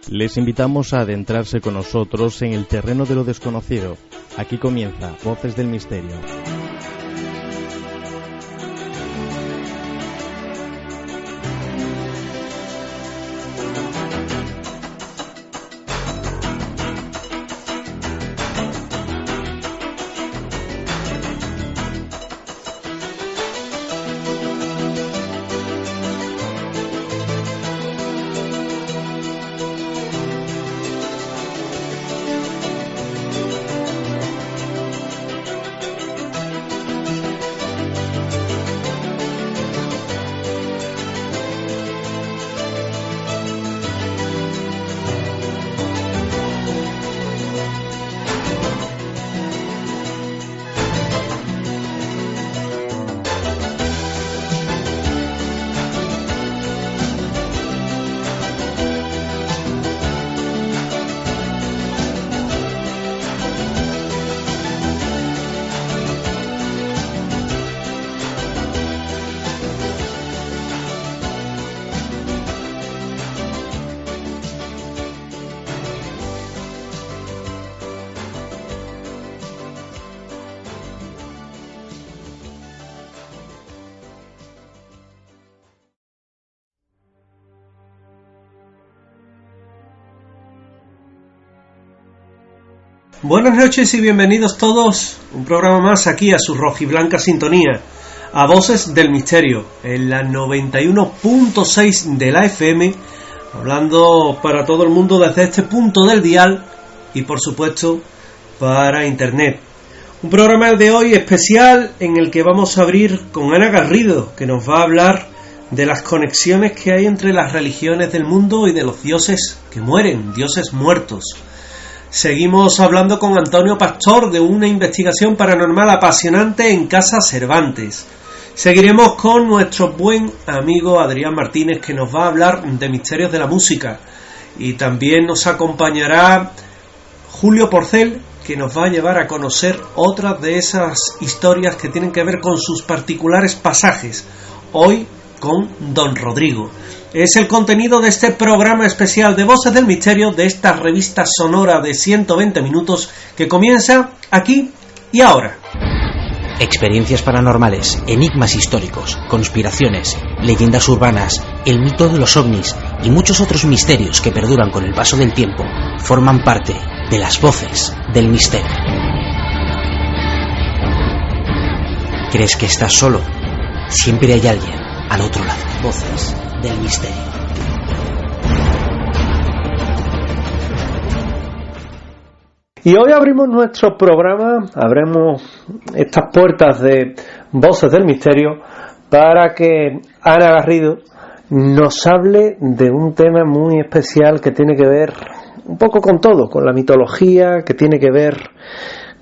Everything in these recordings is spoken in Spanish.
Les invitamos a adentrarse con nosotros en el terreno de lo desconocido. Aquí comienza Voces del Misterio. Buenas noches y bienvenidos todos, un programa más aquí a su rojiblanca sintonía, a Voces del Misterio, en la 91.6 de la FM, hablando para todo el mundo desde este punto del dial y por supuesto para internet. Un programa de hoy especial en el que vamos a abrir con Ana Garrido, que nos va a hablar de las conexiones que hay entre las religiones del mundo y de los dioses que mueren, dioses muertos. Seguimos hablando con Antonio Pastor de una investigación paranormal apasionante en Casa Cervantes. Seguiremos con nuestro buen amigo Adrián Martínez, que nos va a hablar de misterios de la música. Y también nos acompañará Julio Porcel, que nos va a llevar a conocer otras de esas historias que tienen que ver con sus particulares pasajes. Hoy con Don Rodrigo. Es el contenido de este programa especial de Voces del Misterio, de esta revista sonora de 120 minutos que comienza aquí y ahora. Experiencias paranormales, enigmas históricos, conspiraciones, leyendas urbanas, el mito de los ovnis y muchos otros misterios que perduran con el paso del tiempo forman parte de las Voces del Misterio. ¿Crees que estás solo? Siempre hay alguien al otro lado. Voces del Misterio. Y hoy abrimos nuestro programa, abrimos estas puertas de Voces del Misterio para que Ana Garrido nos hable de un tema muy especial que tiene que ver un poco con todo, con la mitología, que tiene que ver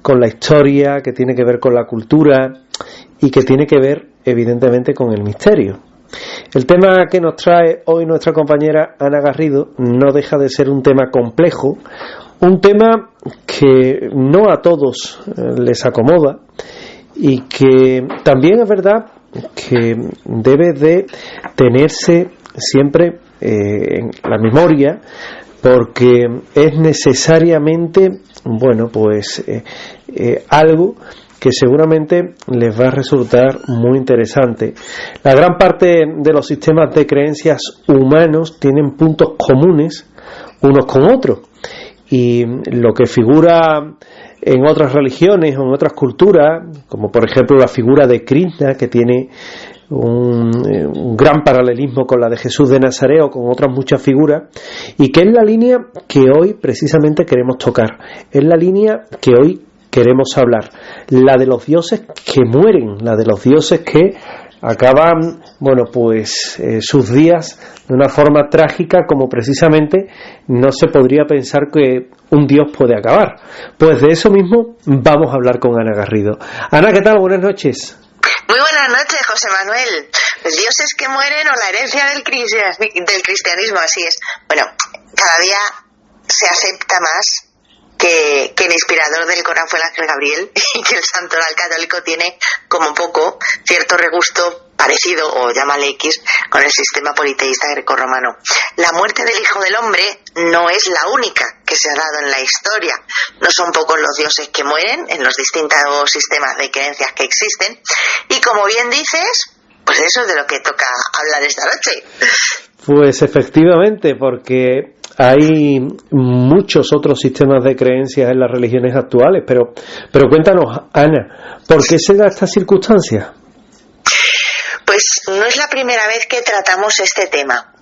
con la historia, que tiene que ver con la cultura y que tiene que ver evidentemente con el misterio. El tema que nos trae hoy nuestra compañera Ana Garrido no deja de ser un tema complejo, un tema que no a todos les acomoda y que también es verdad que debe de tenerse siempre en la memoria, porque es necesariamente algo que seguramente les va a resultar muy interesante. La gran parte de los sistemas de creencias humanos tienen puntos comunes unos con otros, y lo que figura en otras religiones o en otras culturas, como por ejemplo la figura de Krishna, que tiene un gran paralelismo con la de Jesús de Nazaret o con otras muchas figuras, y que es la línea que hoy precisamente queremos tocar, es la línea que hoy queremos hablar, la de los dioses que mueren, la de los dioses que acaban, sus días de una forma trágica, como precisamente no se podría pensar que un dios puede acabar. Pues de eso mismo vamos a hablar con Ana Garrido. Ana, ¿qué tal? Buenas noches. Muy buenas noches, José Manuel. Los dioses que mueren o la herencia del cristianismo, así es. Bueno, cada día se acepta más que el inspirador del Corán fue el ángel Gabriel y que el santoral católico tiene como poco cierto regusto parecido, o llámale X, con el sistema politeísta grecorromano. La muerte del Hijo del Hombre no es la única que se ha dado en la historia. No son pocos los dioses que mueren en los distintos sistemas de creencias que existen. Y como bien dices, pues eso es de lo que toca hablar esta noche. Pues efectivamente, porque hay muchos otros sistemas de creencias en las religiones actuales, pero cuéntanos, Ana, ¿por qué se da esta circunstancia? Pues no es la primera vez que tratamos este tema.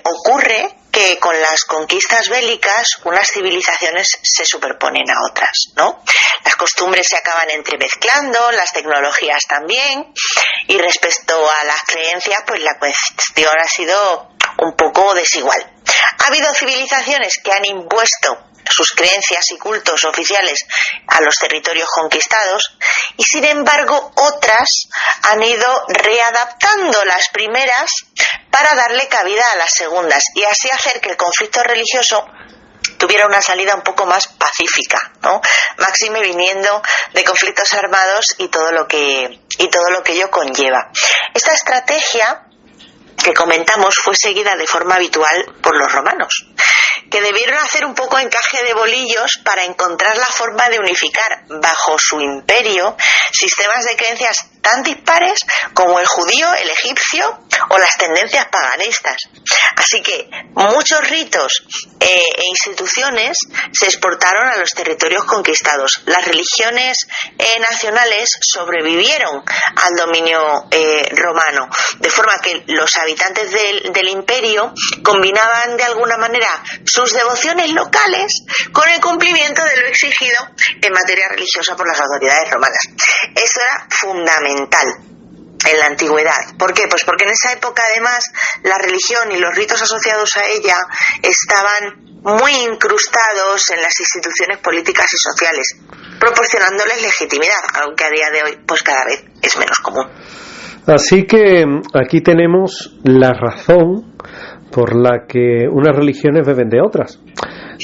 Ocurre que con las conquistas bélicas unas civilizaciones se superponen a otras, ¿no? Las costumbres se acaban entremezclando, las tecnologías también, y respecto a las creencias, pues la cuestión ha sido un poco desigual. Ha habido civilizaciones que han impuesto sus creencias y cultos oficiales a los territorios conquistados, y sin embargo otras han ido readaptando las primeras para darle cabida a las segundas y así hacer que el conflicto religioso tuviera una salida un poco más pacífica, ¿no? Máxime viniendo de conflictos armados y todo lo que ello conlleva. Esta estrategia que comentamos fue seguida de forma habitual por los romanos, que debieron hacer un poco encaje de bolillos para encontrar la forma de unificar bajo su imperio sistemas de creencias tan dispares como el judío, el egipcio o las tendencias paganistas. Así que muchos ritos e instituciones se exportaron a los territorios conquistados. Las religiones nacionales sobrevivieron al dominio romano, de forma que los habitantes del imperio combinaban de alguna manera sus devociones locales con el cumplimiento de lo exigido en materia religiosa por las autoridades romanas. Eso era fundamental en la antigüedad. ¿Por qué? Pues porque en esa época además la religión y los ritos asociados a ella estaban muy incrustados en las instituciones políticas y sociales, proporcionándoles legitimidad, aunque a día de hoy pues cada vez es menos común. Así que aquí tenemos la razón por la que unas religiones beben de otras.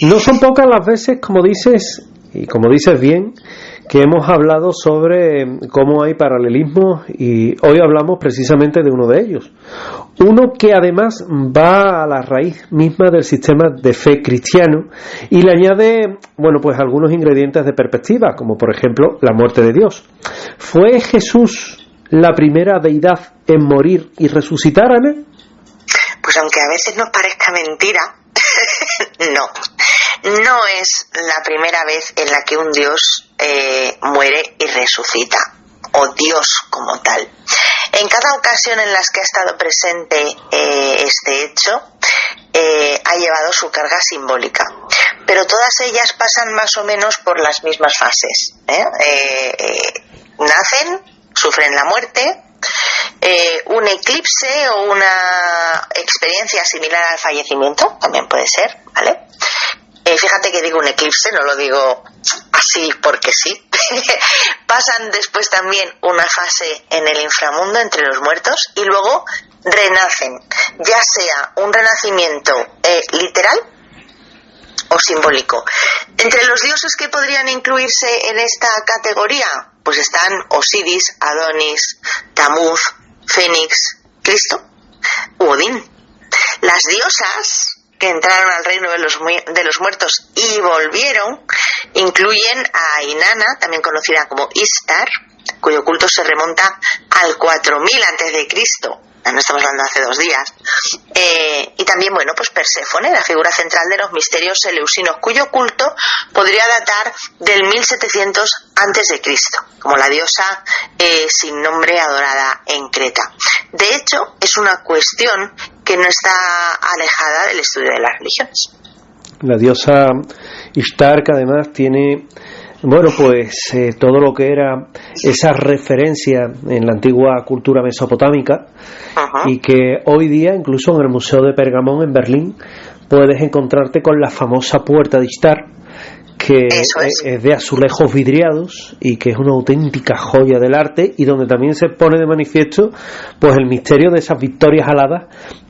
No son pocas las veces, como dices, y como dices bien, que hemos hablado sobre cómo hay paralelismos, y hoy hablamos precisamente de uno de ellos. Uno que además va a la raíz misma del sistema de fe cristiano y le añade, bueno, pues algunos ingredientes de perspectiva, como por ejemplo la muerte de Dios. ¿Fue Jesús la primera deidad en morir y resucitar, Ana? Pues aunque a veces nos parezca mentira, no es la primera vez en la que un dios muere y resucita, o Dios como tal. En cada ocasión en las que ha estado presente este hecho, ha llevado su carga simbólica, pero todas ellas pasan más o menos por las mismas fases. Nacen, sufren la muerte, un eclipse o una experiencia similar al fallecimiento, también puede ser, ¿vale? Fíjate que digo un eclipse, no lo digo así porque sí. Pasan después también una fase en el inframundo entre los muertos y luego renacen, ya sea un renacimiento literal o simbólico. Entre los dioses que podrían incluirse en esta categoría, pues están Osiris, Adonis, Tamuz, Fénix, Cristo u Odín. Las diosas que entraron al reino de los muertos y volvieron incluyen a Inanna, también conocida como Ishtar, cuyo culto se remonta al 4000 a.C., no estamos hablando de hace 2 días, y también, bueno, pues Perséfone, la figura central de los misterios eleusinos, cuyo culto podría datar del 1700 a.C., como la diosa sin nombre adorada en Creta. De hecho, es una cuestión que no está alejada del estudio de las religiones. La diosa Ishtar, que además tiene, bueno, pues todo lo que era esa referencia en la antigua cultura mesopotámica, y que hoy día, incluso en el Museo de Pergamón en Berlín, puedes encontrarte con la famosa puerta de Ishtar, que es de azulejos vidriados y que es una auténtica joya del arte, y donde también se pone de manifiesto pues el misterio de esas victorias aladas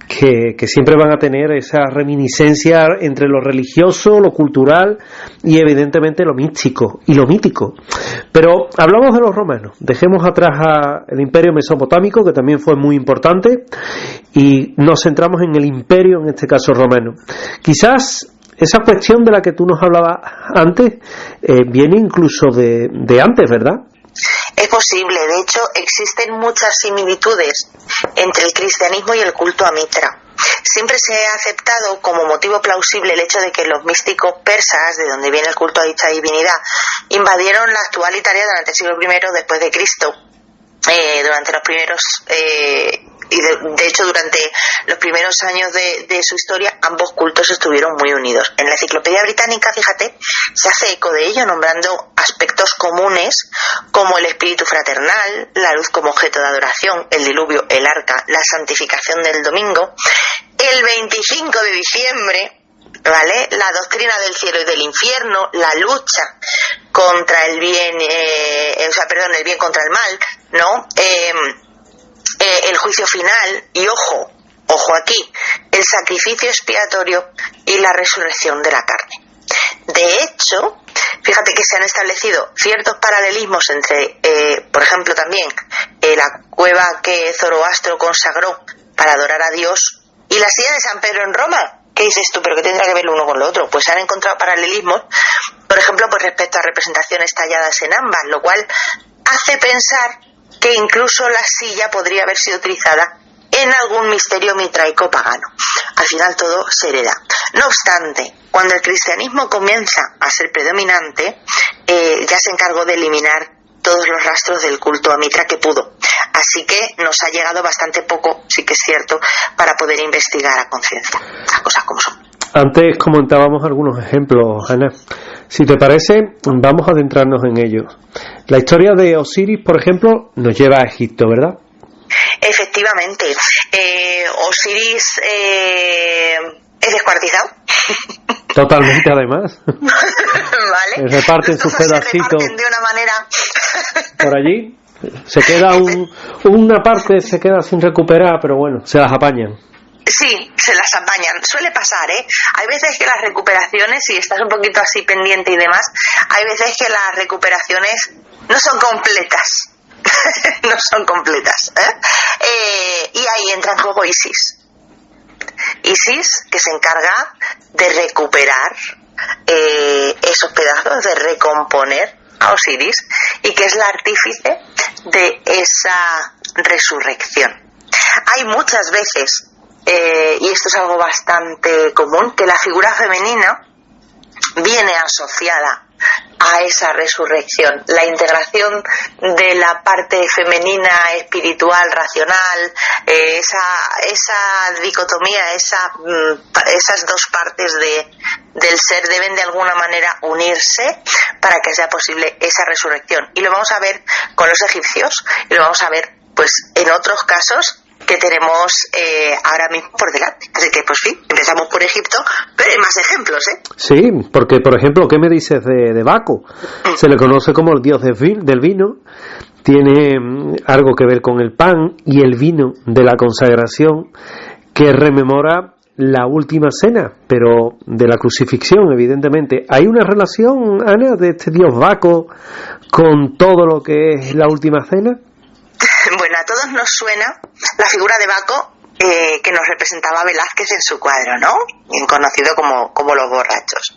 que siempre van a tener esa reminiscencia entre lo religioso, lo cultural y evidentemente lo místico y lo mítico. Pero hablamos de los romanos, dejemos atrás el imperio mesopotámico, que también fue muy importante, y nos centramos en el imperio, en este caso romano. Quizás esa cuestión de la que tú nos hablabas antes viene incluso de antes, ¿verdad? Es posible, de hecho existen muchas similitudes entre el cristianismo y el culto a Mitra. Siempre se ha aceptado como motivo plausible el hecho de que los místicos persas, de donde viene el culto a dicha divinidad, invadieron la actual Italia durante el siglo I después de Cristo. Durante los primeros y de hecho durante los primeros años de su historia ambos cultos estuvieron muy unidos. En la Enciclopedia Británica, fíjate, se hace eco de ello nombrando aspectos comunes como el espíritu fraternal, la luz como objeto de adoración, el diluvio, el arca, la santificación del domingo, el 25 de diciembre, ¿vale? La doctrina del cielo y del infierno, la lucha contra el bien, el bien contra el mal, ¿no? El juicio final y ojo aquí, el sacrificio expiatorio y la resurrección de la carne. De hecho, fíjate que se han establecido ciertos paralelismos entre, por ejemplo, también la cueva que Zoroastro consagró para adorar a Dios y la silla de San Pedro en Roma. ¿Qué dices tú? ¿Pero qué tendrá que ver lo uno con lo otro? Pues se han encontrado paralelismos, por ejemplo, pues respecto a representaciones talladas en ambas, lo cual hace pensar que incluso la silla podría haber sido utilizada en algún misterio mitraico pagano. Al final todo se hereda. No obstante, cuando el cristianismo comienza a ser predominante, ya se encargó de eliminar todos los rastros del culto a Mitra que pudo. Así que nos ha llegado bastante poco, sí que es cierto, para poder investigar a conciencia las cosas como son. Antes comentábamos algunos ejemplos, Ana. Si te parece, vamos a adentrarnos en ellos. La historia de Osiris, por ejemplo, nos lleva a Egipto, ¿verdad? Efectivamente. Osiris es descuartizado. Totalmente, además. Vale. Reparten sus pedacitos. Se reparten de una manera. Por allí. Se queda una parte se queda sin recuperar, pero bueno, se las apañan. Sí, se las apañan. Suele pasar, ¿eh? Hay veces que las recuperaciones, si estás un poquito así pendiente y demás, hay veces que las recuperaciones no son completas. No son completas, ¿eh? Y ahí entra en juego Isis. Isis, que se encarga de recuperar esos pedazos, de recomponer a Osiris, y que es la artífice de esa resurrección. Hay muchas veces, y esto es algo bastante común, que la figura femenina viene asociada a esa resurrección, la integración de la parte femenina, espiritual, racional, esa dicotomía, esas dos partes del ser deben de alguna manera unirse para que sea posible esa resurrección. Y lo vamos a ver con los egipcios y lo vamos a ver pues en otros casos que tenemos ahora mismo por delante. Así que, pues sí, empezamos por Egipto, pero hay más ejemplos, ¿eh? Sí, porque, por ejemplo, ¿qué me dices de Baco? Se le conoce como el dios del vino, tiene algo que ver con el pan y el vino de la consagración, que rememora la última cena, pero de la crucifixión, evidentemente. ¿Hay una relación, Ana, de este dios Baco con todo lo que es la última cena? Bueno, a todos nos suena la figura de Baco que nos representaba Velázquez en su cuadro, ¿no? Bien conocido como los borrachos.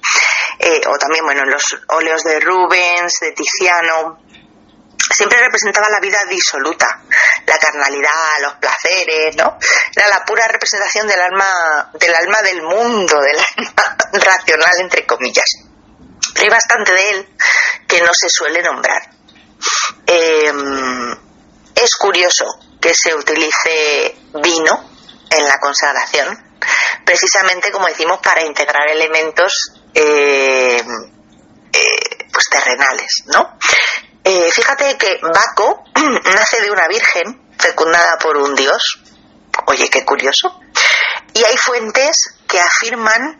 O también, bueno, los óleos de Rubens, de Tiziano. Siempre representaba la vida disoluta, la carnalidad, los placeres, ¿no? Era la pura representación del alma del mundo, del alma racional, entre comillas. Pero hay bastante de él que no se suele nombrar. Es curioso que se utilice vino en la consagración, precisamente, como decimos, para integrar elementos pues terrenales, ¿no? Fíjate que Baco nace de una virgen fecundada por un dios. Oye, qué curioso. Y hay fuentes que afirman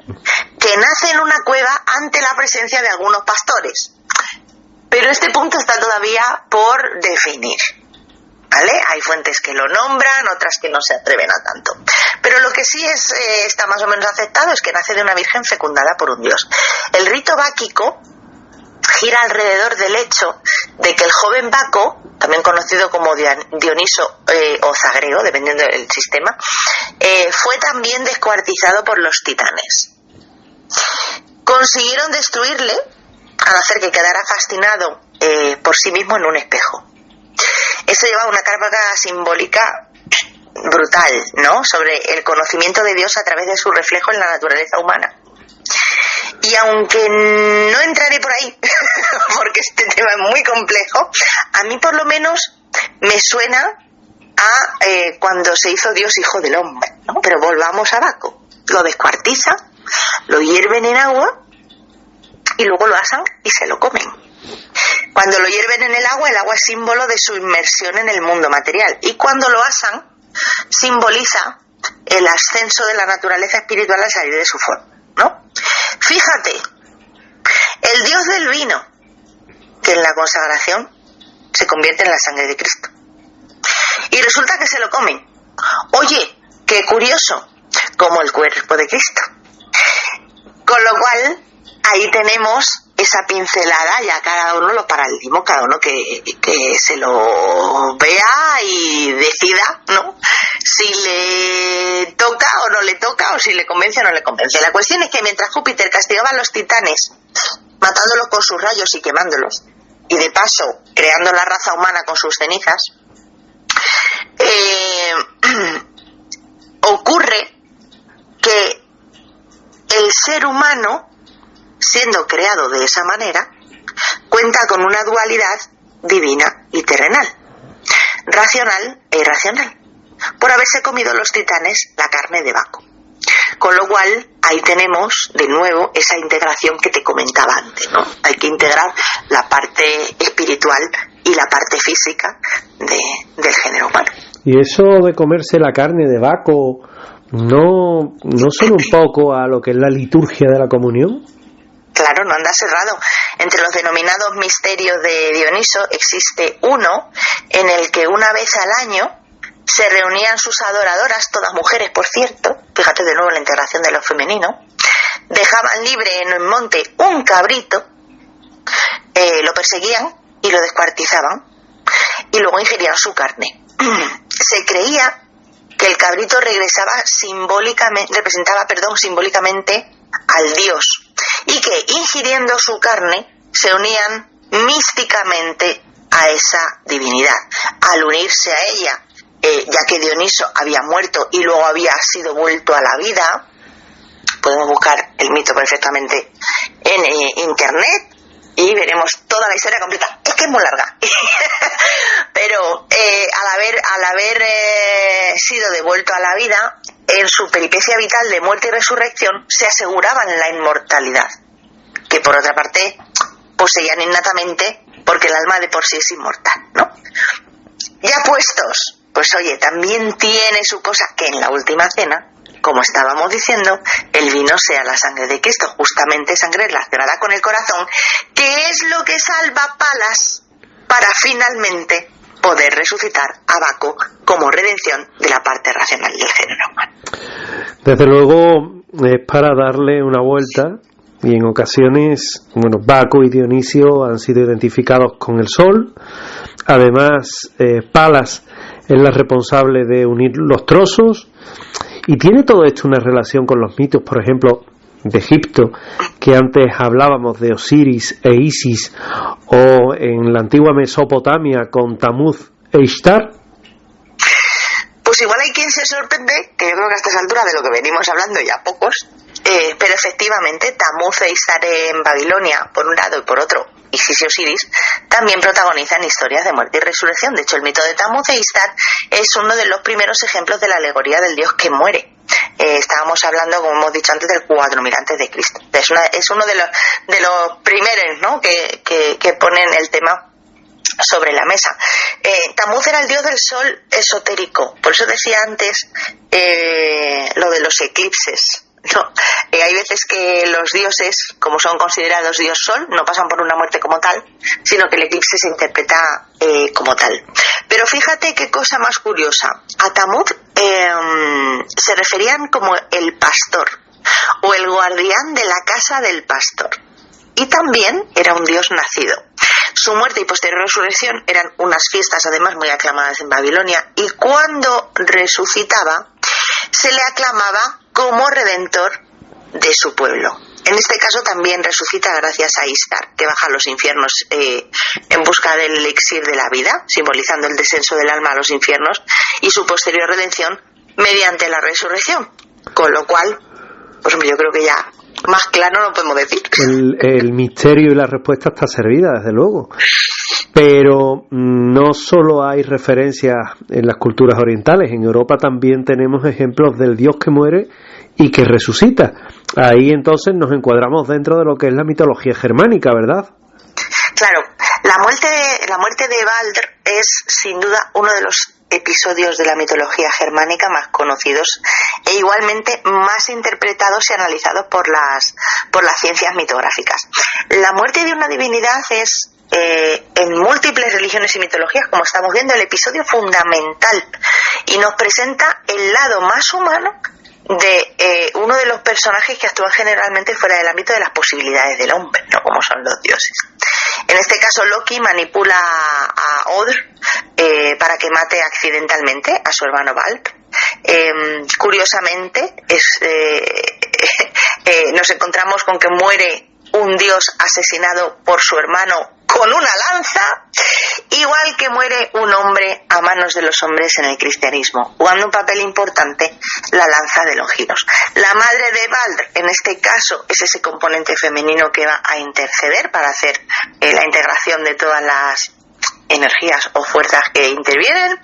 que nace en una cueva ante la presencia de algunos pastores. Pero este punto está todavía por definir. ¿vale? Hay fuentes que lo nombran, otras que no se atreven a tanto. Pero lo que sí está más o menos aceptado es que nace de una virgen fecundada por un dios. El rito báquico gira alrededor del hecho de que el joven Baco, también conocido como Dioniso o Zagreo, dependiendo del sistema, fue también descuartizado por los titanes. Consiguieron destruirle al hacer que quedara fascinado por sí mismo en un espejo. Eso lleva una carga simbólica brutal, ¿no?, sobre el conocimiento de Dios a través de su reflejo en la naturaleza humana. Y aunque no entraré por ahí, porque este tema es muy complejo, a mí por lo menos me suena a cuando se hizo Dios hijo del hombre, ¿no? Pero volvamos a Baco. Lo descuartiza, lo hierven en agua y luego lo asan y se lo comen. Cuando lo hierven en el agua es símbolo de su inmersión en el mundo material. Y cuando lo asan, simboliza el ascenso de la naturaleza espiritual al salir de su forma, ¿no? Fíjate, el dios del vino, que en la consagración se convierte en la sangre de Cristo. Y resulta que se lo comen. Oye, qué curioso, como el cuerpo de Cristo. Con lo cual, ahí tenemos esa pincelada, ya cada uno lo paralismo, cada uno que se lo vea y decida, ¿no?, si le toca o no le toca, o si le convence o no le convence. La cuestión es que mientras Júpiter castigaba a los titanes, matándolos con sus rayos y quemándolos, y de paso creando la raza humana con sus cenizas, ocurre que el ser humano, siendo creado de esa manera, cuenta con una dualidad divina y terrenal, racional e irracional, por haberse comido los titanes la carne de Baco. Con lo cual, ahí tenemos de nuevo esa integración que te comentaba antes, ¿no? Hay que integrar la parte espiritual y la parte física del género humano. Y eso de comerse la carne de Baco, ¿no suena un poco a lo que es la liturgia de la comunión? Claro, no anda cerrado. Entre los denominados misterios de Dioniso existe uno en el que una vez al año se reunían sus adoradoras, todas mujeres por cierto, fíjate de nuevo la integración de lo femenino, dejaban libre en el monte un cabrito, lo perseguían y lo descuartizaban y luego ingerían su carne. Se creía que el cabrito representaba simbólicamente al dios, y que ingiriendo su carne se unían místicamente a esa divinidad. Al unirse a ella, ya que Dioniso había muerto y luego había sido vuelto a la vida, podemos buscar el mito perfectamente en internet y veremos toda la historia completa. Es que es muy larga. Pero al haber sido devuelto a la vida, en su peripecia vital de muerte y resurrección se aseguraban la inmortalidad, que por otra parte poseían innatamente, porque el alma de por sí es inmortal, ¿no? Ya puestos, pues oye, también tiene su cosa que en la última cena, como estábamos diciendo, el vino sea la sangre de Cristo, justamente sangre relacionada con el corazón, que es lo que salva a Palas para finalmente poder resucitar a Baco como redención de la parte racional del género humano. Desde luego es para darle una vuelta, y en ocasiones, Baco y Dionisio han sido identificados con el sol. Además, Palas es la responsable de unir los trozos, y tiene todo esto una relación con los mitos, por ejemplo, de Egipto, que antes hablábamos de Osiris e Isis, o en la antigua Mesopotamia con Tamuz e Ishtar. Pues igual hay quien se sorprende, que yo creo que a estas alturas de lo que venimos hablando ya pocos, pero efectivamente Tamuz e Ishtar en Babilonia, por un lado, y por otro Isis y Osiris, también protagonizan historias de muerte y resurrección. De hecho, el mito de Tamuz e Ishtar es uno de los primeros ejemplos de la alegoría del dios que muere. Estábamos hablando, como hemos dicho antes, del 4000 antes de Cristo. Es uno de los primeros, ¿no?, que ponen el tema sobre la mesa. Tamuz era el dios del sol esotérico, por eso decía antes lo de los eclipses, No, hay veces que los dioses, como son considerados dios sol, no pasan por una muerte como tal, sino que el eclipse se interpreta como tal. Pero fíjate qué cosa más curiosa. A Tammuz se referían como el pastor o el guardián de la casa del pastor. Y también era un dios nacido. Su muerte y posterior resurrección eran unas fiestas además muy aclamadas en Babilonia, y cuando resucitaba se le aclamaba como redentor de su pueblo. En este caso también resucita gracias a Istar, que baja a los infiernos en busca del elixir de la vida, simbolizando el descenso del alma a los infiernos, y su posterior redención mediante la resurrección. Con lo cual, pues yo creo que ya más claro no podemos decir. El misterio y la respuesta está servida, desde luego. Pero no solo hay referencias en las culturas orientales. En Europa también tenemos ejemplos del Dios que muere y que resucita. Ahí entonces nos encuadramos dentro de lo que es la mitología germánica, ¿verdad? Claro, la muerte de Balder es sin duda uno de los episodios de la mitología germánica más conocidos e igualmente más interpretados y analizados por las ciencias mitográficas. La muerte de una divinidad es en múltiples religiones y mitologías, como estamos viendo, el episodio fundamental, y nos presenta el lado más humano de uno de los personajes que actúan generalmente fuera del ámbito de las posibilidades del hombre, no como son los dioses. En este caso, Loki manipula a Odr para que mate accidentalmente a su hermano Balk. Curiosamente, nos encontramos con que muere un dios asesinado por su hermano con una lanza, igual que muere un hombre a manos de los hombres en el cristianismo, jugando un papel importante la lanza de Longinos. La madre de Balder, en este caso, es ese componente femenino que va a interceder para hacer la integración de todas las energías o fuerzas que intervienen,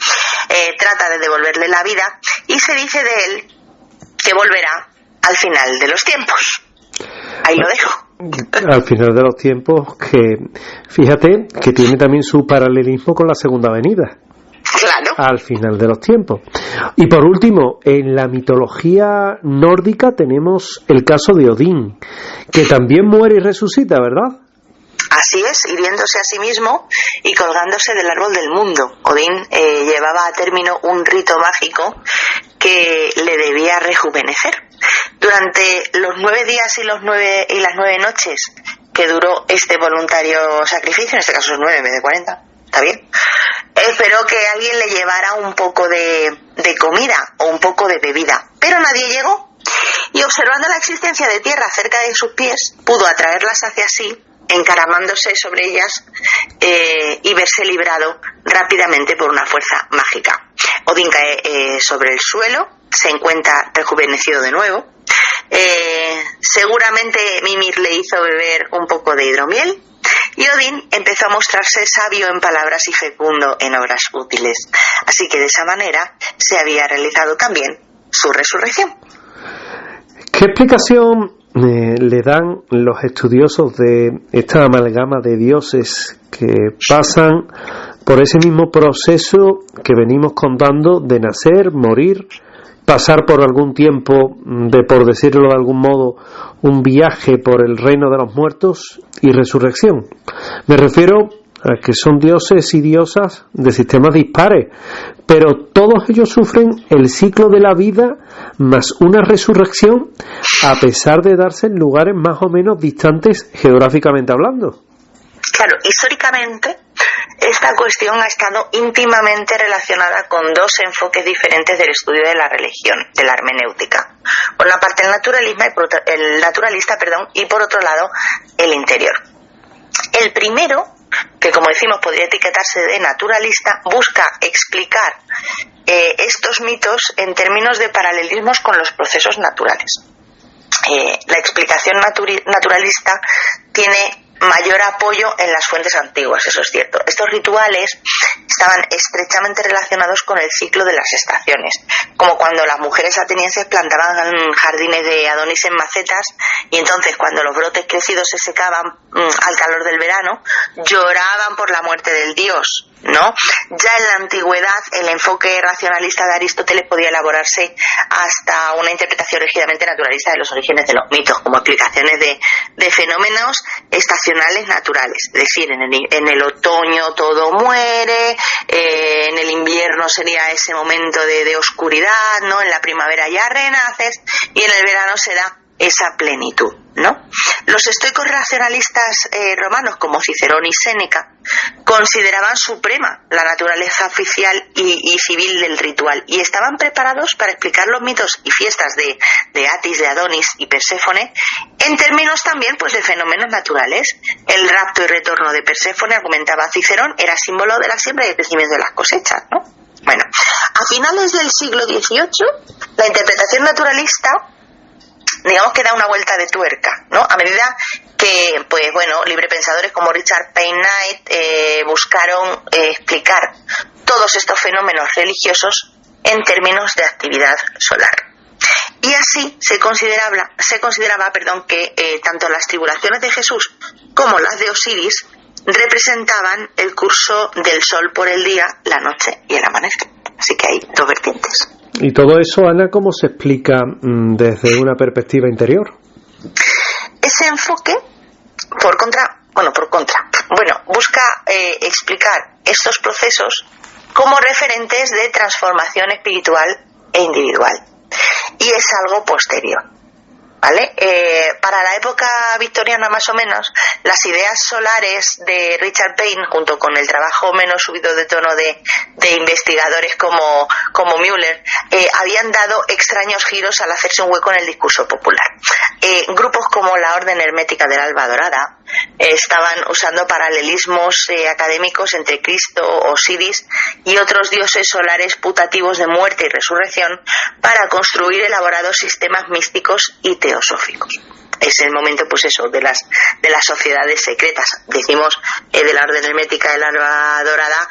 trata de devolverle la vida, y se dice de él que volverá al final de los tiempos. Ahí lo dejo. Al final de los tiempos, que fíjate que tiene también su paralelismo con la segunda venida. Claro. Al final de los tiempos. Y por último, en la mitología nórdica tenemos el caso de Odín, que también muere y resucita, ¿verdad? Así es, hiriéndose a sí mismo y colgándose del árbol del mundo. Odín llevaba a término un rito mágico que le debía rejuvenecer. Durante los 9 días y las 9 noches que duró este voluntario sacrificio, en este caso son 9 en vez de 40, ¿está bien? Esperó que alguien le llevara un poco de comida o un poco de bebida, pero nadie llegó, y observando la existencia de tierra cerca de sus pies, pudo atraerlas hacia sí, encaramándose sobre ellas y verse librado rápidamente por una fuerza mágica. Odín cae sobre el suelo, se encuentra rejuvenecido de nuevo. Seguramente Mimir le hizo beber un poco de hidromiel, y Odín empezó a mostrarse sabio en palabras y fecundo en obras útiles. Así que de esa manera se había realizado también su resurrección. ¿Qué explicación le dan los estudiosos de esta amalgama de dioses que pasan por ese mismo proceso que venimos contando de nacer, morir, pasar por algún tiempo de, por decirlo de algún modo, un viaje por el reino de los muertos y resurrección? Me refiero a que son dioses y diosas de sistemas dispares, pero todos ellos sufren el ciclo de la vida más una resurrección, a pesar de darse en lugares más o menos distantes geográficamente hablando. Claro, históricamente esta cuestión ha estado íntimamente relacionada con dos enfoques diferentes del estudio de la religión, de la hermenéutica. Por una parte el naturalista, y por otro lado el interior. El primero, que como decimos podría etiquetarse de naturalista, busca explicar estos mitos en términos de paralelismos con los procesos naturales. La explicación naturalista tiene mayor apoyo en las fuentes antiguas, eso es cierto. Estos rituales estaban estrechamente relacionados con el ciclo de las estaciones, como cuando las mujeres atenienses plantaban jardines de Adonis en macetas y entonces cuando los brotes crecidos se secaban al calor del verano, lloraban por la muerte del dios, ¿no? Ya en la antigüedad el enfoque racionalista de Aristóteles podía elaborarse hasta una interpretación rígidamente naturalista de los orígenes de los mitos, como explicaciones de fenómenos estacionales naturales, es decir, en el otoño todo muere, en el invierno sería ese momento de oscuridad, ¿no? En la primavera ya renaces y en el verano se da esa plenitud, ¿no? Los estoicos racionalistas romanos como Cicerón y Séneca consideraban suprema la naturaleza oficial y civil del ritual y estaban preparados para explicar los mitos y fiestas de Atis, de Adonis y Perséfone en términos también pues de fenómenos naturales. El rapto y retorno de Perséfone, argumentaba Cicerón, era símbolo de la siembra y el crecimiento de las cosechas, ¿no? Bueno, a finales del siglo XVIII la interpretación naturalista, digamos que da una vuelta de tuerca, ¿no? A medida que, pues bueno, librepensadores como Richard Payne Knight buscaron explicar todos estos fenómenos religiosos en términos de actividad solar. Y así se consideraba que tanto las tribulaciones de Jesús como las de Osiris representaban el curso del sol por el día, la noche y el amanecer. Así que hay dos vertientes. ¿Y todo eso, Ana, cómo se explica desde una perspectiva interior? Ese enfoque, busca explicar estos procesos como referentes de transformación espiritual e individual. Y es algo posterior, ¿vale? Para la época victoriana más o menos, las ideas solares de Richard Payne, junto con el trabajo menos subido de tono de investigadores como Müller, habían dado extraños giros al hacerse un hueco en el discurso popular. Grupos como la Orden Hermética del Alba Dorada estaban usando paralelismos académicos entre Cristo, Osiris y otros dioses solares putativos de muerte y resurrección para construir elaborados sistemas místicos y teosóficos. Es el momento, pues eso, de las sociedades secretas. Decimos de la Orden Hermética del Alba Dorada,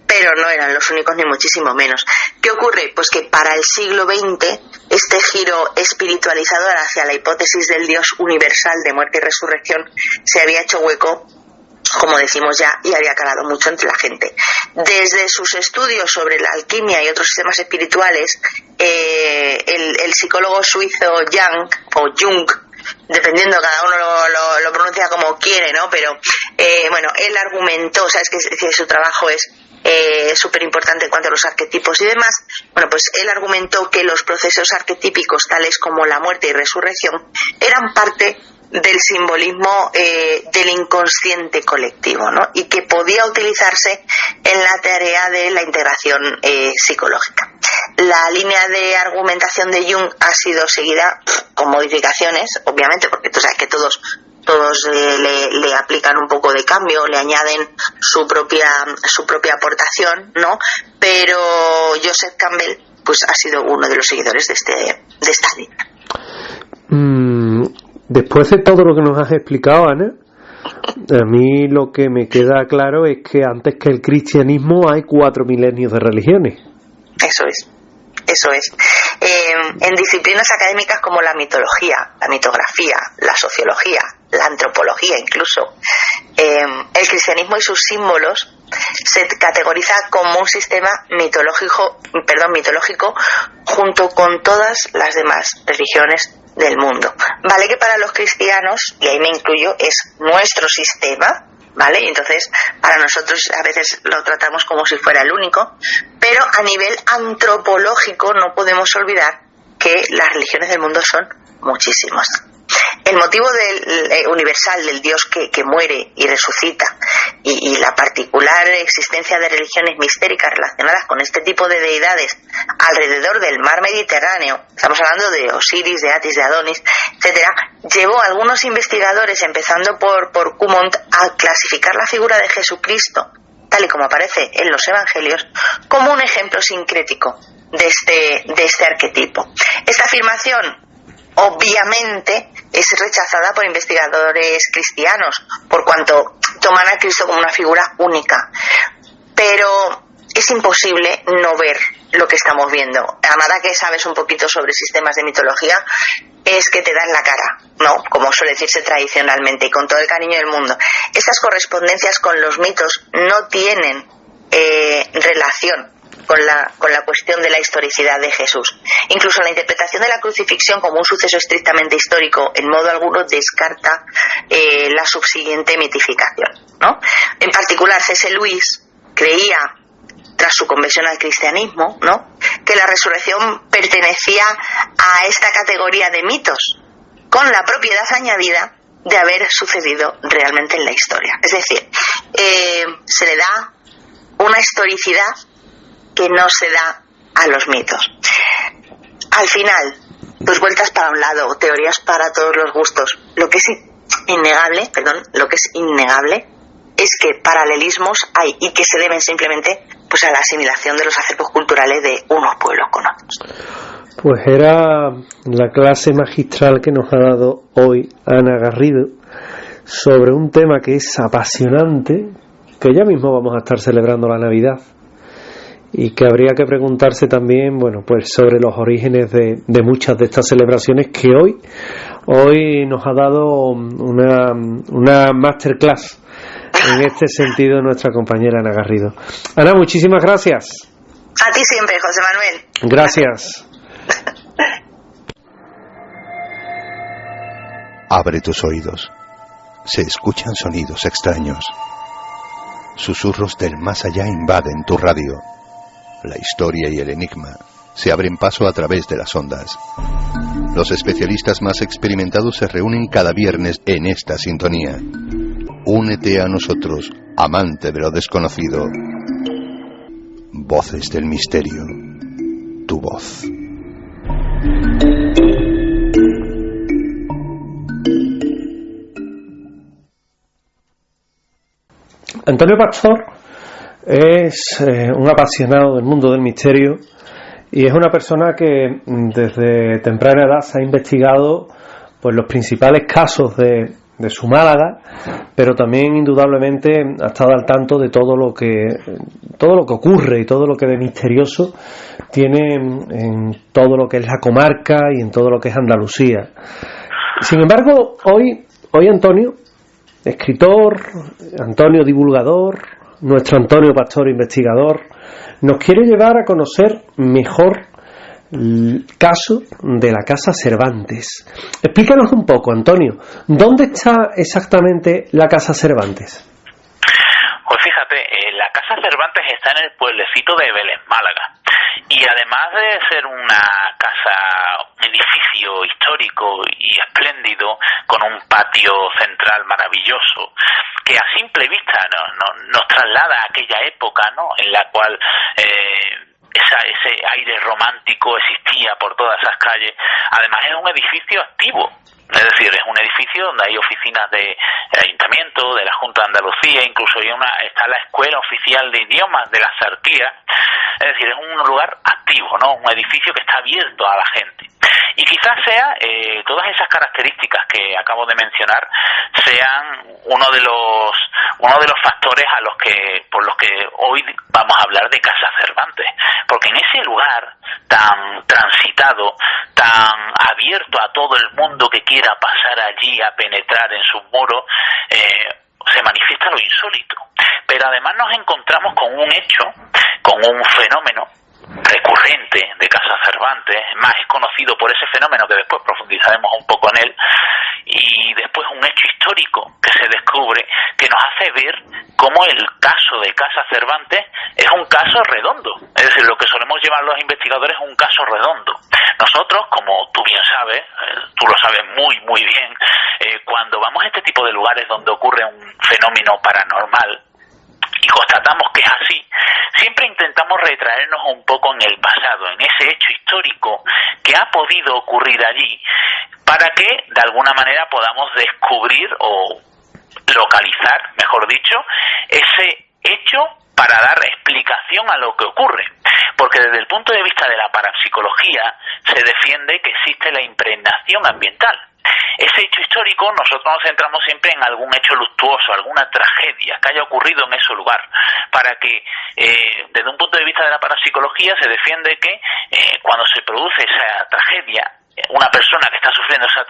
pero no eran los únicos ni muchísimo menos. ¿Qué ocurre? Pues que para el siglo XX este giro espiritualizador hacia la hipótesis del Dios universal de muerte y resurrección se había hecho hueco, como decimos ya, y había calado mucho entre la gente. Desde sus estudios sobre la alquimia y otros sistemas espirituales, el psicólogo suizo Jung, dependiendo, cada uno lo pronuncia como quiere, ¿no? Pero él argumentó, sabes que su trabajo es súper importante en cuanto a los arquetipos y demás. Bueno, pues él argumentó que los procesos arquetípicos tales como la muerte y resurrección eran parte del simbolismo del inconsciente colectivo, ¿no? Y que podía utilizarse en la tarea de la integración psicológica. La línea de argumentación de Jung ha sido seguida con modificaciones, obviamente, porque tú sabes que todos le aplican un poco de cambio, le añaden su propia aportación, ¿no? Pero Joseph Campbell pues ha sido uno de los seguidores de esta línea. Después de todo lo que nos has explicado, Ana, a mí lo que me queda claro es que antes que el cristianismo hay 4 milenios de religiones. Eso es. En disciplinas académicas como la mitología, la mitografía, la sociología, la antropología incluso, el cristianismo y sus símbolos se categoriza como un sistema mitológico junto con todas las demás religiones del mundo. Vale que para los cristianos, y ahí me incluyo, es nuestro sistema, ¿vale? Y entonces para nosotros a veces lo tratamos como si fuera el único, pero a nivel antropológico no podemos olvidar que las religiones del mundo son muchísimas. El motivo universal del Dios que muere y resucita y la particular existencia de religiones mistéricas relacionadas con este tipo de deidades alrededor del mar Mediterráneo, estamos hablando de Osiris, de Atis, de Adonis, etcétera, llevó a algunos investigadores, empezando por Cumont, a clasificar la figura de Jesucristo, tal y como aparece en los evangelios, como un ejemplo sincrético de este arquetipo. Esta afirmación obviamente es rechazada por investigadores cristianos, por cuanto toman a Cristo como una figura única. Pero es imposible no ver lo que estamos viendo. A nada que sabes un poquito sobre sistemas de mitología, es que te dan la cara, ¿no? Como suele decirse tradicionalmente, y con todo el cariño del mundo. Estas correspondencias con los mitos no tienen relación con la cuestión de la historicidad de Jesús. Incluso la interpretación de la crucifixión como un suceso estrictamente histórico en modo alguno descarta la subsiguiente mitificación, ¿no? En particular, C.S. Lewis creía, tras su conversión al cristianismo, ¿no?, que la resurrección pertenecía a esta categoría de mitos, con la propiedad añadida de haber sucedido realmente en la historia. Es decir, se le da una historicidad que no se da a los mitos. Al final, pues vueltas para un lado, teorías para todos los gustos. Lo que es innegable es que paralelismos hay y que se deben simplemente pues a la asimilación de los acervos culturales de unos pueblos con otros. Pues era la clase magistral que nos ha dado hoy Ana Garrido sobre un tema que es apasionante, que ya mismo vamos a estar celebrando la Navidad y que habría que preguntarse también, bueno, pues sobre los orígenes de muchas de estas celebraciones que hoy nos ha dado una masterclass en este sentido nuestra compañera Ana Garrido. Ana, muchísimas gracias. A ti siempre, José Manuel. Gracias. Abre tus oídos. Se escuchan sonidos extraños. Susurros del más allá invaden tu radio. La historia y el enigma se abren paso a través de las ondas. Los especialistas más experimentados se reúnen cada viernes en esta sintonía. Únete a nosotros, amante de lo desconocido. Voces del misterio. Tu voz. Antonio Pastor es un apasionado del mundo del misterio y es una persona que desde temprana edad se ha investigado pues los principales casos de su Málaga, pero también indudablemente ha estado al tanto de todo lo que ocurre y todo lo que de misterioso tiene en todo lo que es la comarca y en todo lo que es Andalucía. Sin embargo, hoy Antonio, escritor, Antonio divulgador, nuestro Antonio Pastor investigador, nos quiere llevar a conocer mejor el caso de la Casa Cervantes. Explícanos un poco, Antonio, ¿dónde está exactamente la Casa Cervantes? Pues fíjate, la Casa Cervantes está en el pueblecito de Vélez, Málaga, y además de ser una casa, un edificio histórico y espléndido, con un patio central maravilloso, que a simple vista nos traslada a aquella época, ¿no?, en la cual ese aire romántico existía por todas esas calles. Además es un edificio activo, es decir, es un edificio donde hay oficinas del Ayuntamiento, de la Junta de Andalucía, incluso está la Escuela Oficial de Idiomas de la Sarquía. Es decir, es un lugar activo, ¿no?, un edificio que está abierto a la gente. Y quizás sea todas esas características que acabo de mencionar sean uno de los factores por los que hoy vamos a hablar de Casa Cervantes, porque en ese lugar tan transitado, tan abierto a todo el mundo que quiera pasar allí a penetrar en sus muros, se manifiesta lo insólito. Pero además nos encontramos con un hecho, con un fenómeno recurrente de Casa Cervantes, más es conocido por ese fenómeno que después profundizaremos un poco en él, y después un hecho histórico que se descubre que nos hace ver cómo el caso de Casa Cervantes es un caso redondo, es decir, lo que solemos llevar los investigadores es un caso redondo. Nosotros, como tú bien sabes, tú lo sabes muy muy bien, cuando vamos a este tipo de lugares donde ocurre un fenómeno paranormal y constatamos que es así, siempre intentamos retraernos un poco en el pasado, en ese hecho histórico que ha podido ocurrir allí, para que de alguna manera podamos descubrir o localizar, mejor dicho, ese hecho para dar explicación a lo que ocurre, porque desde el punto de vista de la parapsicología se defiende que existe la impregnación ambiental. Ese hecho histórico, nosotros nos centramos siempre en algún hecho luctuoso, alguna tragedia que haya ocurrido en ese lugar, para que desde un punto de vista de la parapsicología se defiende que cuando se produce esa tragedia, una persona que está sufriendo esa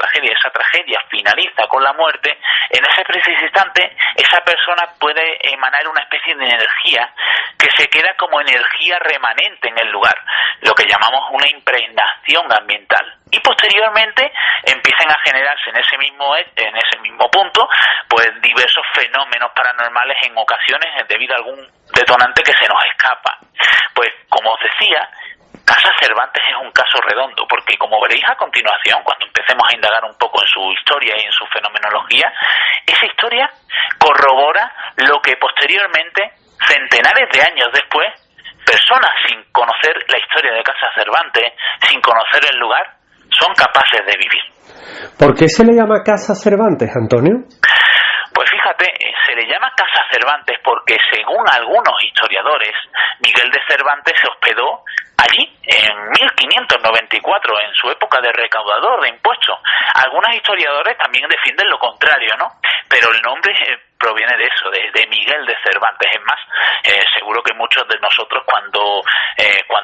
tragedia finaliza con la muerte, en ese preciso instante esa persona puede emanar una especie de energía que se queda como energía remanente en el lugar, lo que llamamos una impregnación ambiental. Y posteriormente empiezan a generarse en ese mismo punto pues diversos fenómenos paranormales en ocasiones debido a algún detonante que se nos escapa. Pues como os decía, Casa Cervantes es un caso redondo, porque como veréis a continuación, cuando empecemos a indagar un poco en su historia y en su fenomenología, esa historia corrobora lo que posteriormente, centenares de años después, personas sin conocer la historia de Casa Cervantes, sin conocer el lugar, son capaces de vivir. ¿Por qué se le llama Casa Cervantes, Antonio? Pues fíjate, se le llama Casa Cervantes porque, según algunos historiadores, Miguel de Cervantes se hospedó allí en 1594, en su época de recaudador de impuestos. Algunos historiadores también defienden lo contrario, ¿no? Pero el nombre proviene de eso, de Miguel de Cervantes. Es más, seguro que muchos de nosotros cuando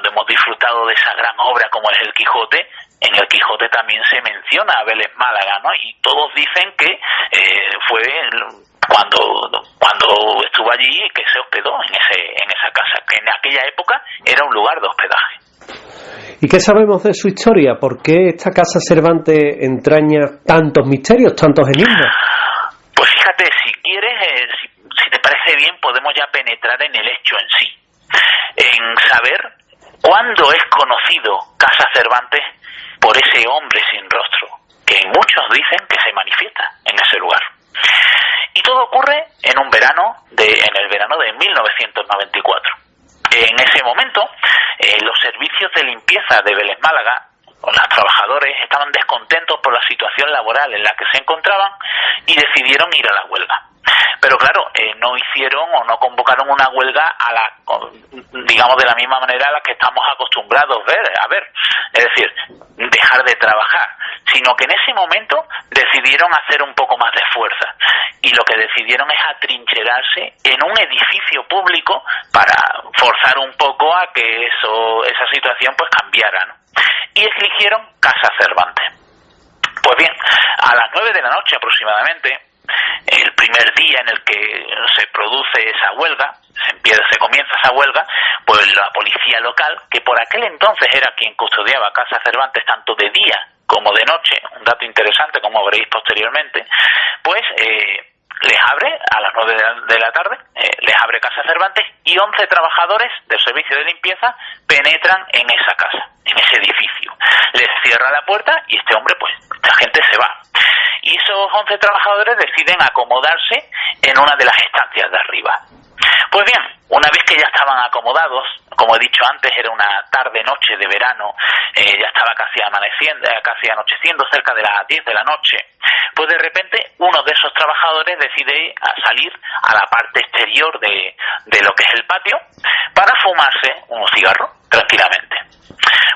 hemos disfrutado de esa gran obra como es El Quijote, en El Quijote también se menciona a Vélez Málaga, ¿no? Y todos dicen que fue cuando estuvo allí que se hospedó en esa casa, que en aquella época era un lugar de hospedaje. ¿Y qué sabemos de su historia? ¿Por qué esta Casa Cervantes entraña tantos misterios, tantos enigmas? Pues fíjate, si quieres, si te parece bien, podemos ya penetrar en el hecho en sí, en saber cuándo es conocido Casa Cervantes por ese hombre sin rostro, que muchos dicen que se manifiesta en ese lugar. Y todo ocurre en el verano de 1994. En ese momento, los servicios de limpieza de Vélez Málaga, los trabajadores, estaban descontentos por la situación laboral en la que se encontraban y decidieron ir a la huelga. Pero claro, no hicieron o no convocaron una huelga digamos de la misma manera a la que estamos acostumbrados a ver, es decir, dejar de trabajar, sino que en ese momento decidieron hacer un poco más de fuerza y lo que decidieron es atrincherarse en un edificio público para forzar un poco a que esa situación pues cambiara, ¿no? Y eligieron Casa Cervantes. Pues bien, a las 9 de la noche aproximadamente, el primer día en el que se produce esa huelga, se comienza esa huelga, pues la policía local, que por aquel entonces era quien custodiaba Casa Cervantes tanto de día como de noche, un dato interesante como veréis posteriormente, pues les abre a las 9 de la tarde, les abre Casa Cervantes y 11 trabajadores del servicio de limpieza penetran en esa casa, en ese edificio. Les cierra la puerta y esta gente se va. Y esos 11 trabajadores deciden acomodarse en una de las estancias de arriba. Pues bien, una vez que ya estaban acomodados, como he dicho antes, era una tarde-noche de verano, ya estaba casi anocheciendo, cerca de las 10 de la noche, pues de repente uno de esos trabajadores decide salir a la parte exterior de lo que es el patio para fumarse un cigarro tranquilamente.